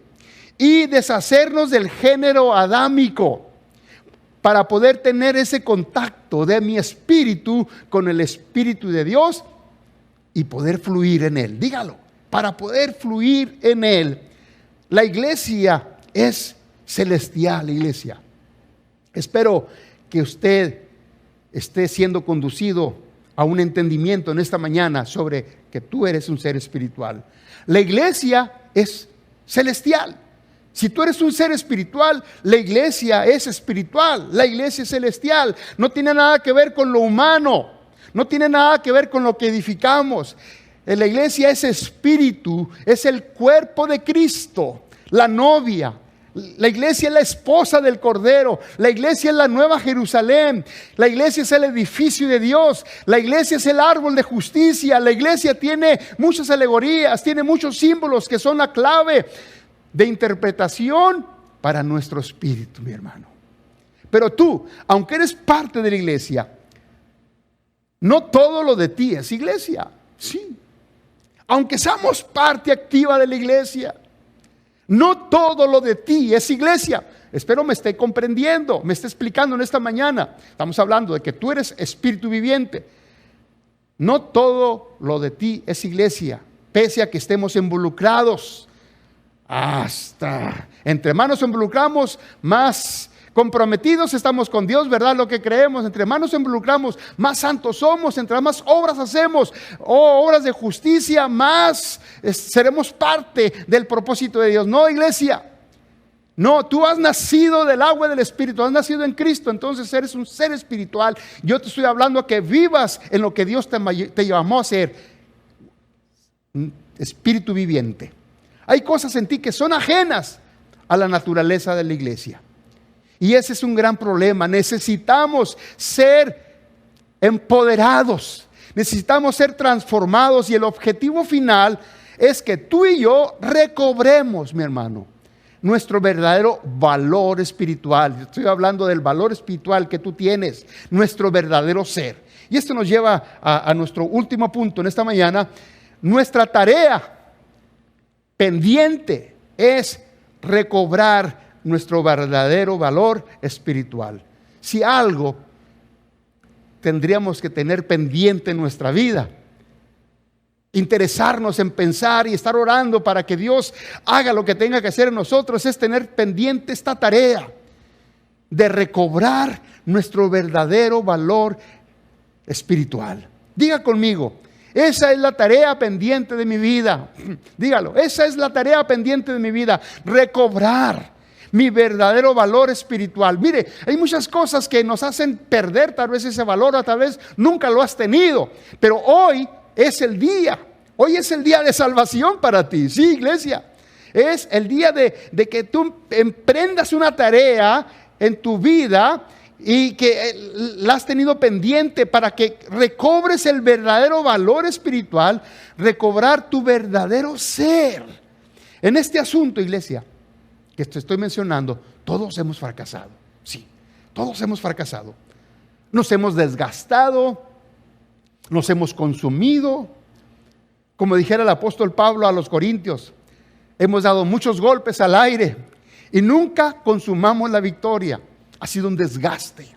y deshacernos del género adámico para poder tener ese contacto de mi espíritu con el Espíritu de Dios y poder fluir en Él. Dígalo, para poder fluir en Él. La iglesia es celestial, iglesia. Espero que usted esté siendo conducido a un entendimiento en esta mañana sobre que tú eres un ser espiritual. La iglesia es celestial. Si tú eres un ser espiritual, la iglesia es espiritual, la iglesia es celestial. No tiene nada que ver con lo humano, no tiene nada que ver con lo que edificamos. La iglesia es espíritu, es el cuerpo de Cristo, la novia. La iglesia es la esposa del Cordero. La iglesia es la nueva Jerusalén. La iglesia es el edificio de Dios. La iglesia es el árbol de justicia. La iglesia tiene muchas alegorías, tiene muchos símbolos que son la clave de interpretación para nuestro espíritu, mi hermano. Pero tú, aunque eres parte de la iglesia, no todo lo de ti es iglesia. Sí. Aunque seamos parte activa de la iglesia, no todo lo de ti es iglesia. Espero me esté comprendiendo, me esté explicando en esta mañana. Estamos hablando de que tú eres espíritu viviente. No todo lo de ti es iglesia, pese a que estemos involucrados. Entre más nos involucramos, más comprometidos estamos con Dios, ¿verdad? Lo que creemos. Entre más nos involucramos, más santos somos. Entre más obras hacemos, obras de justicia, más seremos parte del propósito de Dios. No, iglesia. No, tú has nacido del agua y del Espíritu, has nacido en Cristo, entonces eres un ser espiritual. Yo te estoy hablando que vivas en lo que Dios te llamó a ser, un espíritu viviente. Hay cosas en ti que son ajenas a la naturaleza de la iglesia. Y ese es un gran problema. Necesitamos ser empoderados, necesitamos ser transformados, y el objetivo final es que tú y yo recobremos, mi hermano, nuestro verdadero valor espiritual. Estoy hablando del valor espiritual que tú tienes, nuestro verdadero ser. Y esto nos lleva a nuestro último punto en esta mañana. Nuestra tarea pendiente es recobrar nuestro verdadero valor espiritual. Si algo tendríamos que tener pendiente en nuestra vida, interesarnos en pensar y estar orando para que Dios haga lo que tenga que hacer en nosotros, es tener pendiente esta tarea de recobrar nuestro verdadero valor espiritual. Diga conmigo: esa es la tarea pendiente de mi vida. Dígalo, esa es la tarea pendiente de mi vida, recobrar mi verdadero valor espiritual. Mire, hay muchas cosas que nos hacen perder tal vez ese valor, o tal vez nunca lo has tenido, pero hoy es el día. Hoy es el día de salvación para ti. Sí, iglesia. Es el día de que tú emprendas una tarea en tu vida y que la has tenido pendiente, para que recobres el verdadero valor espiritual, recobrar tu verdadero ser. En este asunto, iglesia, que te estoy mencionando, todos hemos fracasado. Sí, todos hemos fracasado. Nos hemos desgastado, nos hemos consumido. Como dijera el apóstol Pablo a los Corintios, hemos dado muchos golpes al aire y nunca consumamos la victoria. Ha sido un desgaste.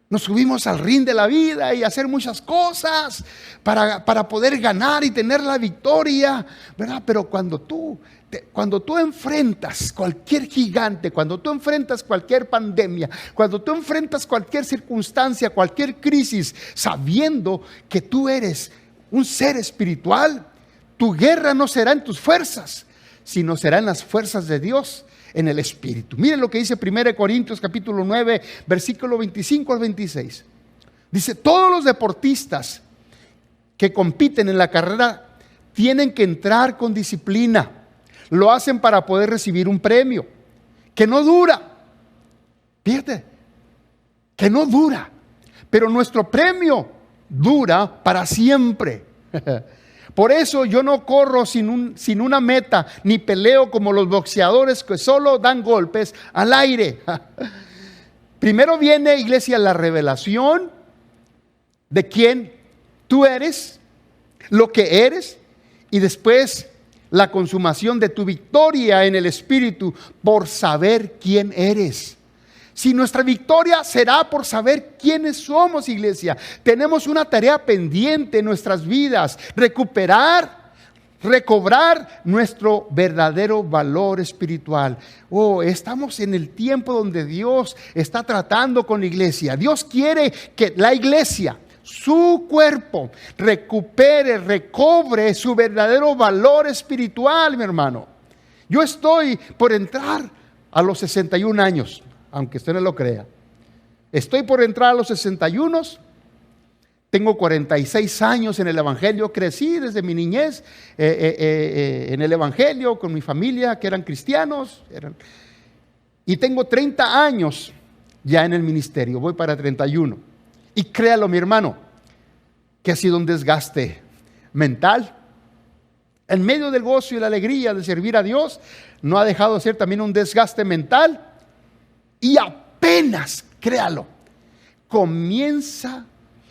Nos subimos al ring de la vida y hacer muchas cosas para poder ganar y tener la victoria, ¿verdad? Pero cuando tú enfrentas cualquier gigante, cuando tú enfrentas cualquier pandemia, cuando tú enfrentas cualquier circunstancia, cualquier crisis, sabiendo que tú eres un ser espiritual, tu guerra no será en tus fuerzas, sino será en las fuerzas de Dios, en el Espíritu. Miren lo que dice 1 Corintios capítulo 9, versículo 25 al 26. Dice: todos los deportistas que compiten en la carrera tienen que entrar con disciplina. Lo hacen para poder recibir un premio que no dura. Fíjate, que no dura. Pero nuestro premio dura para siempre. Por eso yo no corro sin una meta, ni peleo como los boxeadores que solo dan golpes al aire. Primero viene, iglesia, la revelación de quién tú eres, lo que eres, y después la consumación de tu victoria en el Espíritu por saber quién eres. Si nuestra victoria será por saber quiénes somos, iglesia, tenemos una tarea pendiente en nuestras vidas: recobrar nuestro verdadero valor espiritual. Estamos en el tiempo donde Dios está tratando con la iglesia. Dios quiere que la iglesia, su cuerpo, recobre su verdadero valor espiritual, mi hermano. Yo estoy por entrar a los 61 años. Aunque usted no lo crea, estoy por entrar a los 61. Tengo 46 años en el Evangelio. Crecí desde mi niñez en el Evangelio con mi familia, que eran cristianos. Y tengo 30 años ya en el ministerio. Voy para 31. Y créalo, mi hermano, que ha sido un desgaste mental. En medio del gozo y la alegría de servir a Dios, no ha dejado de ser también un desgaste mental. Y apenas, créalo,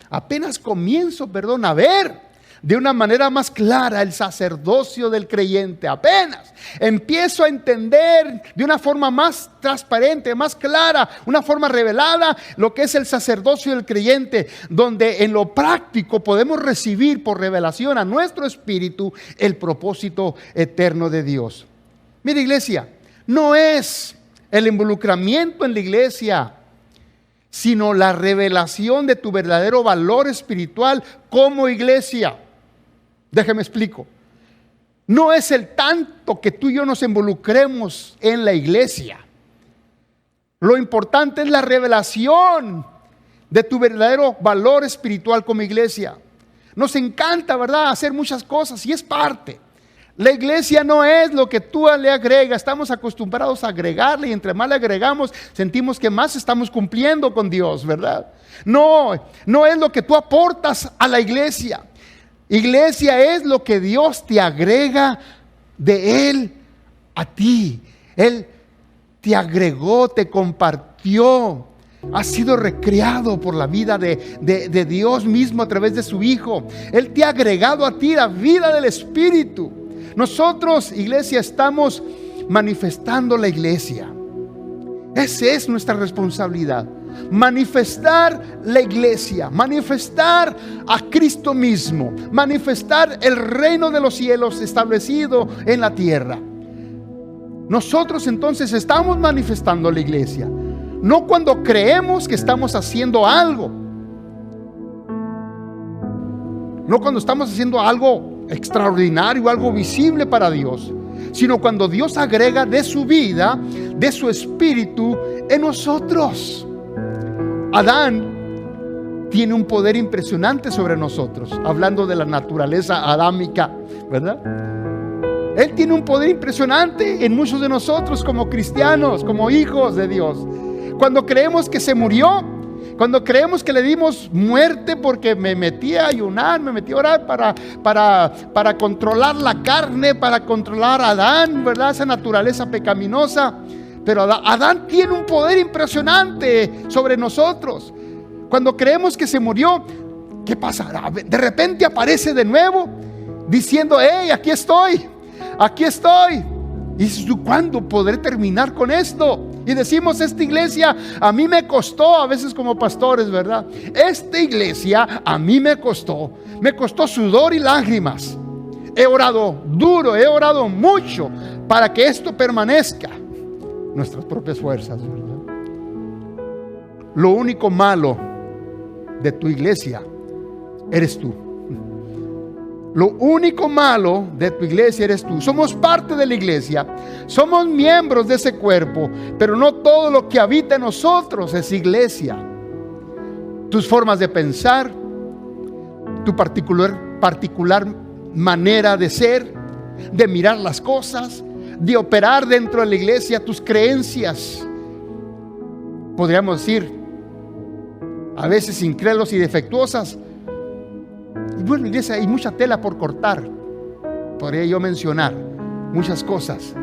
apenas comienzo a ver de una manera más clara el sacerdocio del creyente. Apenas empiezo a entender de una forma más transparente, más clara, una forma revelada lo que es el sacerdocio del creyente, donde en lo práctico podemos recibir por revelación a nuestro espíritu el propósito eterno de Dios. Mira, iglesia, no es el involucramiento en la iglesia, sino la revelación de tu verdadero valor espiritual como iglesia. Déjeme explico. No es el tanto que tú y yo nos involucremos en la iglesia. Lo importante es la revelación de tu verdadero valor espiritual como iglesia. Nos encanta, ¿verdad?, hacer muchas cosas, y es parte. La iglesia no es lo que tú le agregas. Estamos acostumbrados a agregarle, y entre más le agregamos, sentimos que más estamos cumpliendo con Dios, ¿verdad? No es lo que tú aportas a la iglesia. Iglesia es lo que Dios te agrega de Él a ti. Él te agregó, te compartió. Has sido recreado por la vida de Dios mismo a través de su Hijo. Él te ha agregado a ti la vida del Espíritu. Nosotros, iglesia, estamos manifestando la iglesia. Esa es nuestra responsabilidad. Manifestar la iglesia, manifestar a Cristo mismo, manifestar el reino de los cielos establecido en la tierra. Nosotros entonces estamos manifestando la iglesia, no cuando creemos que estamos haciendo algo, no cuando estamos haciendo algo extraordinario, algo visible para Dios, sino cuando Dios agrega de su vida, de su espíritu en nosotros. Adán tiene un poder impresionante sobre nosotros, hablando de la naturaleza adámica, ¿verdad? Él tiene un poder impresionante en muchos de nosotros como cristianos, como hijos de Dios. Cuando creemos que se murió, cuando creemos que le dimos muerte porque me metí a ayunar, me metí a orar para controlar la carne, para controlar a Adán, ¿verdad? Esa naturaleza pecaminosa. Pero Adán tiene un poder impresionante sobre nosotros. Cuando creemos que se murió, ¿qué pasa? De repente aparece de nuevo diciendo: hey, aquí estoy. Y dices tú: ¿cuándo podré terminar con esto? Y decimos: esta iglesia a mí me costó, a veces como pastores, ¿verdad? Esta iglesia a mí me costó sudor y lágrimas. He orado duro, he orado mucho para que esto permanezca. Nuestras propias fuerzas, ¿verdad? Lo único malo de tu iglesia eres tú. Lo único malo de tu iglesia eres tú. Somos parte de la iglesia, somos miembros de ese cuerpo, pero no todo lo que habita en nosotros es iglesia. Tus formas de pensar, tu particular manera de ser, de mirar las cosas, de operar dentro de la iglesia, tus creencias, podríamos decir, a veces incrédulos y defectuosas. Y bueno, iglesia, hay mucha tela por cortar. Podría yo mencionar muchas cosas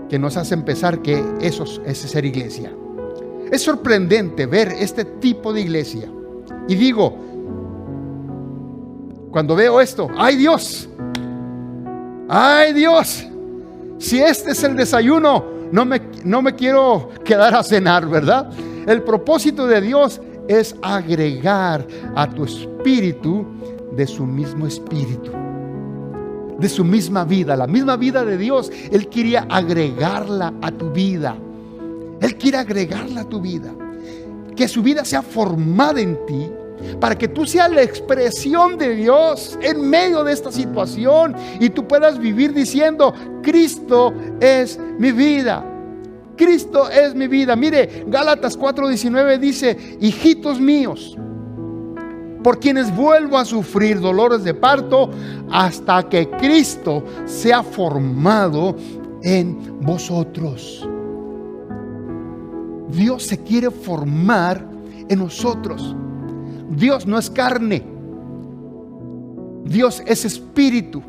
que nos hacen pensar que eso es ser iglesia. Es sorprendente ver este tipo de iglesia. Y digo, cuando veo esto, ¡ay Dios! ¡Ay Dios! Si este es el desayuno, no me quiero quedar a cenar, ¿verdad? El propósito de Dios es agregar a tu espíritu de su mismo espíritu, de su misma vida, la misma vida de Dios. Él quería agregarla a tu vida. Él quiere agregarla a tu vida, que su vida sea formada en ti, para que tú seas la expresión de Dios en medio de esta situación y tú puedas vivir diciendo: Cristo es mi vida. Cristo es mi vida. Mire, Gálatas 4:19 dice: hijitos míos, por quienes vuelvo a sufrir dolores de parto hasta que Cristo sea formado en vosotros. Dios se quiere formar en nosotros. Dios no es carne, Dios es espíritu.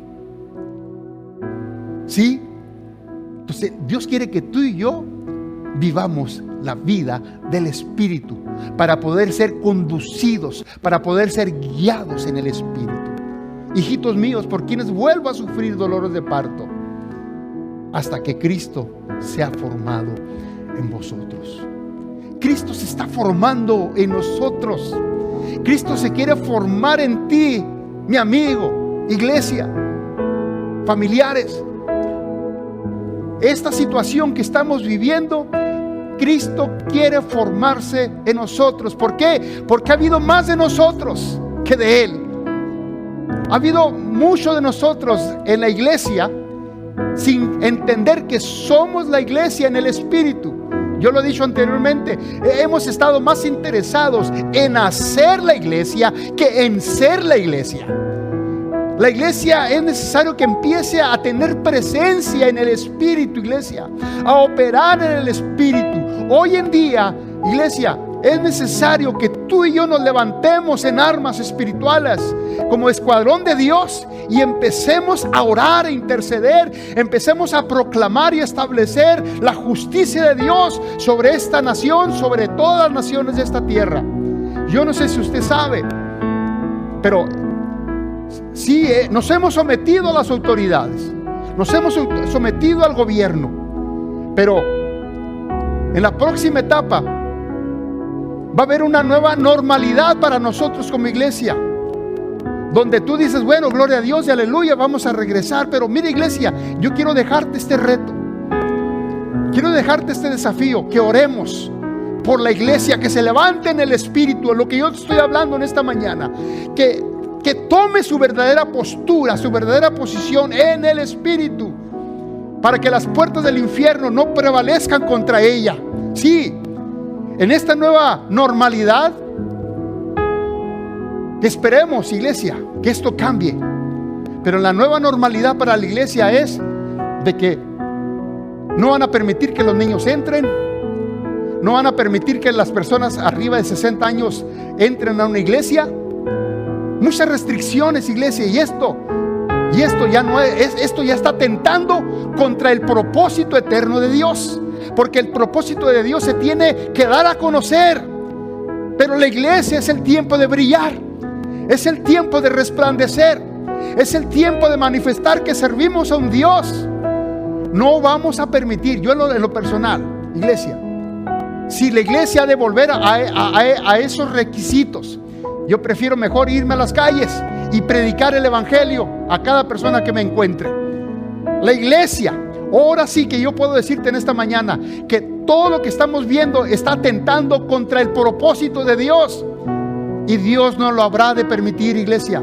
¿Sí? Entonces Dios quiere que tú y yo vivamos la vida del espíritu para poder ser conducidos, para poder ser guiados en el espíritu. Hijitos míos, por quienes vuelvo a sufrir dolores de parto hasta que Cristo sea formado en vosotros. Cristo se está formando en nosotros. Cristo se quiere formar en ti, mi amigo, iglesia, familiares. Esta situación que estamos viviendo, Cristo quiere formarse en nosotros. ¿Por qué? Porque ha habido más de nosotros que de Él. Ha habido mucho de nosotros en la iglesia sin entender que somos la iglesia en el espíritu. Yo lo he dicho anteriormente, hemos estado más interesados en hacer la iglesia que en ser la iglesia. La iglesia es necesario que empiece a tener presencia en el espíritu, iglesia, a operar en el espíritu. Hoy en día, iglesia, es necesario que tú y yo nos levantemos en armas espirituales como escuadrón de Dios y empecemos a orar, a interceder, empecemos a proclamar y establecer la justicia de Dios sobre esta nación, sobre todas las naciones de esta tierra. Yo no sé si usted sabe, pero sí, nos hemos sometido a las autoridades, nos hemos sometido al gobierno, pero en la próxima etapa va a haber una nueva normalidad para nosotros como iglesia, donde tú dices: bueno, gloria a Dios y aleluya, vamos a regresar. Pero mira, iglesia, yo quiero dejarte este reto, quiero dejarte este desafío, que oremos por la iglesia, que se levante en el espíritu, lo que yo estoy hablando en esta mañana, que tome su verdadera postura, su verdadera posición en el espíritu, para que las puertas del infierno no prevalezcan contra ella. Sí, en esta nueva normalidad, esperemos, iglesia, que esto cambie. Pero la nueva normalidad para la iglesia es de que no van a permitir que los niños entren, no van a permitir que las personas arriba de 60 años entren a una iglesia. Muchas restricciones, iglesia, y esto ya no es, esto ya está atentando contra el propósito eterno de Dios, porque el propósito de Dios se tiene que dar a conocer. Pero la iglesia es el tiempo de brillar, es el tiempo de resplandecer, es el tiempo de manifestar que servimos a un Dios. No vamos a permitir, yo en lo personal, iglesia, si la iglesia ha de volver a esos requisitos, yo prefiero mejor irme a las calles y predicar el evangelio a cada persona que me encuentre. La iglesia, ahora sí que yo puedo decirte en esta mañana que todo lo que estamos viendo está atentando contra el propósito de Dios, y Dios no lo habrá de permitir, iglesia.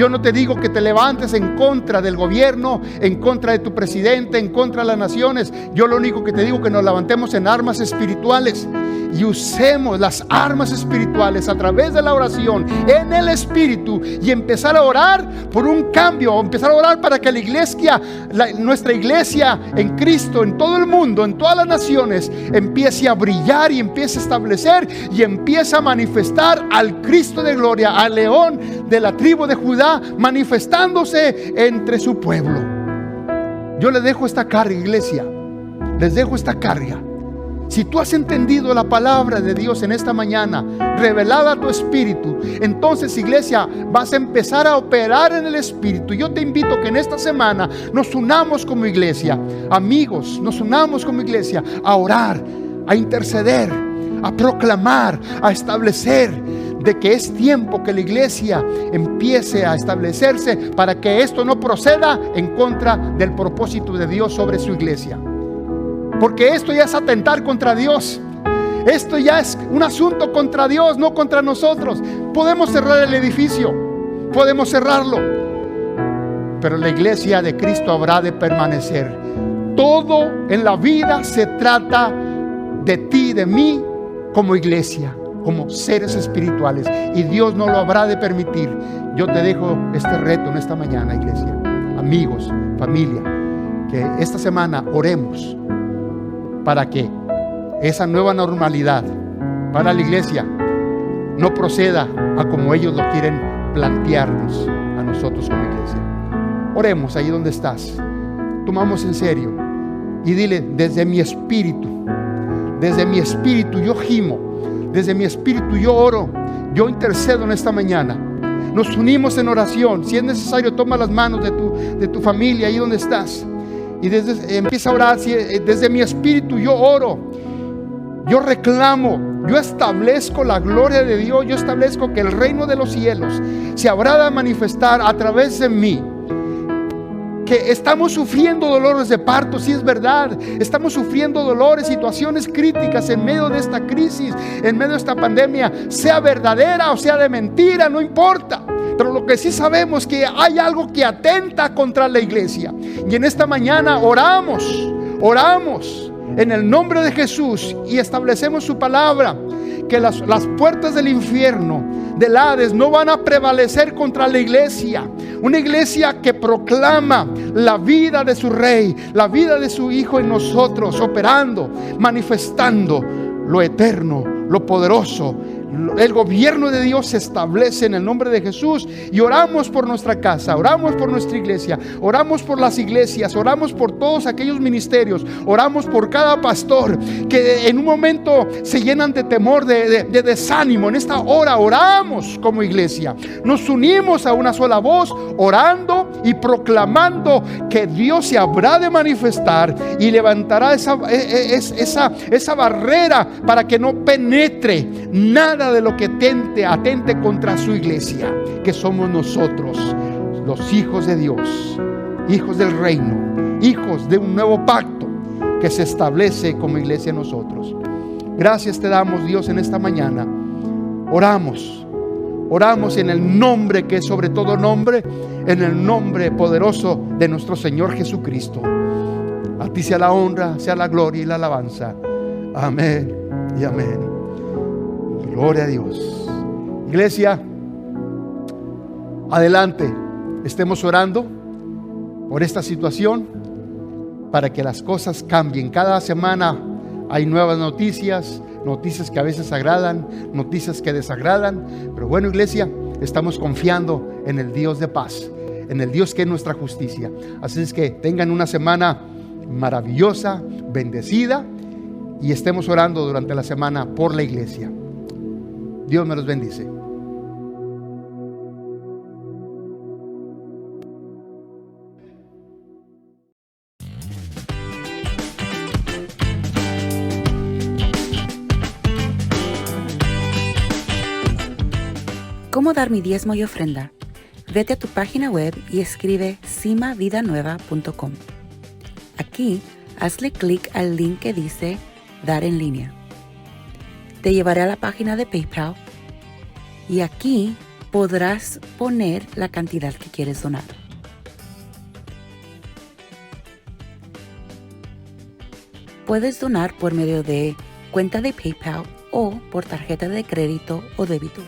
Yo no te digo que te levantes en contra del gobierno, en contra de tu presidente, en contra de las naciones. Yo lo único que te digo es que nos levantemos en armas espirituales y usemos las armas espirituales a través de la oración en el Espíritu, y empezar a orar por un cambio, empezar a orar para que la iglesia, nuestra iglesia en Cristo, en todo el mundo, en todas las naciones, empiece a brillar y empiece a establecer y empiece a manifestar al Cristo de gloria, al león de la tribu de Judá, manifestándose entre su pueblo. Yo les dejo esta carga, iglesia, les dejo esta carga. Si tú has entendido la palabra de Dios en esta mañana, revelada a tu espíritu, entonces, iglesia, vas a empezar a operar en el espíritu. Yo te invito que en esta semana nos unamos como iglesia, amigos, nos unamos como iglesia a orar, a interceder, a proclamar, a establecer de que es tiempo que la iglesia empiece a establecerse para que esto no proceda en contra del propósito de Dios sobre su iglesia. Porque esto ya es atentar contra Dios. Esto ya es un asunto contra Dios, no contra nosotros. Podemos cerrar el edificio, podemos cerrarlo, pero la iglesia de Cristo habrá de permanecer. Todo en la vida se trata de ti, de mí, como iglesia, como seres espirituales, y Dios no lo habrá de permitir. Yo te dejo este reto en esta mañana, iglesia, amigos, familia, que esta semana oremos para que esa nueva normalidad para la iglesia no proceda a como ellos lo quieren plantearnos a nosotros como iglesia. Oremos ahí donde estás, tomamos en serio y dile: desde mi espíritu yo gimo, desde mi espíritu yo oro, yo intercedo en esta mañana. Nos unimos en oración. Si es necesario, toma las manos de tu familia ahí donde estás y empieza a orar. Desde mi espíritu yo oro, yo reclamo, yo establezco la gloria de Dios, yo establezco que el reino de los cielos se habrá de manifestar a través de mí. Que estamos sufriendo dolores de parto, sí es verdad, estamos sufriendo dolores, situaciones críticas en medio de esta crisis, en medio de esta pandemia, sea verdadera o sea de mentira, no importa. Pero lo que sí sabemos es que hay algo que atenta contra la iglesia. Y en esta mañana oramos en el nombre de Jesús y establecemos su palabra, que las puertas del infierno, del Hades, no van a prevalecer contra la iglesia. Una iglesia que proclama la vida de su Rey, la vida de su Hijo en nosotros, operando, manifestando lo eterno, lo poderoso. El gobierno de Dios se establece en el nombre de Jesús. Y oramos por nuestra casa, oramos por nuestra iglesia, oramos por las iglesias, oramos por todos aquellos ministerios, oramos por cada pastor que en un momento se llenan de temor, de desánimo. En esta hora oramos como iglesia, nos unimos a una sola voz, orando y proclamando que Dios se habrá de manifestar y levantará esa barrera para que no penetre nada de lo que atente contra su iglesia, que somos nosotros, los hijos de Dios, hijos del reino, hijos de un nuevo pacto que se establece como iglesia en nosotros. Gracias te damos, Dios, en esta mañana. Oramos en el nombre que es sobre todo nombre, en el nombre poderoso de nuestro Señor Jesucristo. A ti sea la honra, sea la gloria y la alabanza. Amén y amén. Gloria a Dios. Iglesia, adelante, estemos orando por esta situación para que las cosas cambien. Cada semana hay nuevas noticias que a veces agradan, noticias que desagradan, pero bueno, iglesia, estamos confiando en el Dios de paz, en el Dios que es nuestra justicia. Así es que tengan una semana maravillosa, bendecida, y estemos orando durante la semana por la iglesia. Dios me los bendice. ¿Cómo dar mi diezmo y ofrenda? Vete a tu página web y escribe cimavidanueva.com. Aquí, hazle clic al link que dice Dar en línea. Te llevaré a la página de PayPal y aquí podrás poner la cantidad que quieres donar. Puedes donar por medio de cuenta de PayPal o por tarjeta de crédito o débito.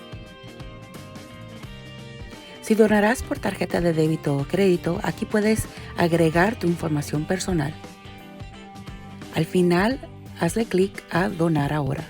Si donarás por tarjeta de débito o crédito, aquí puedes agregar tu información personal. Al final, hazle clic a Donar ahora.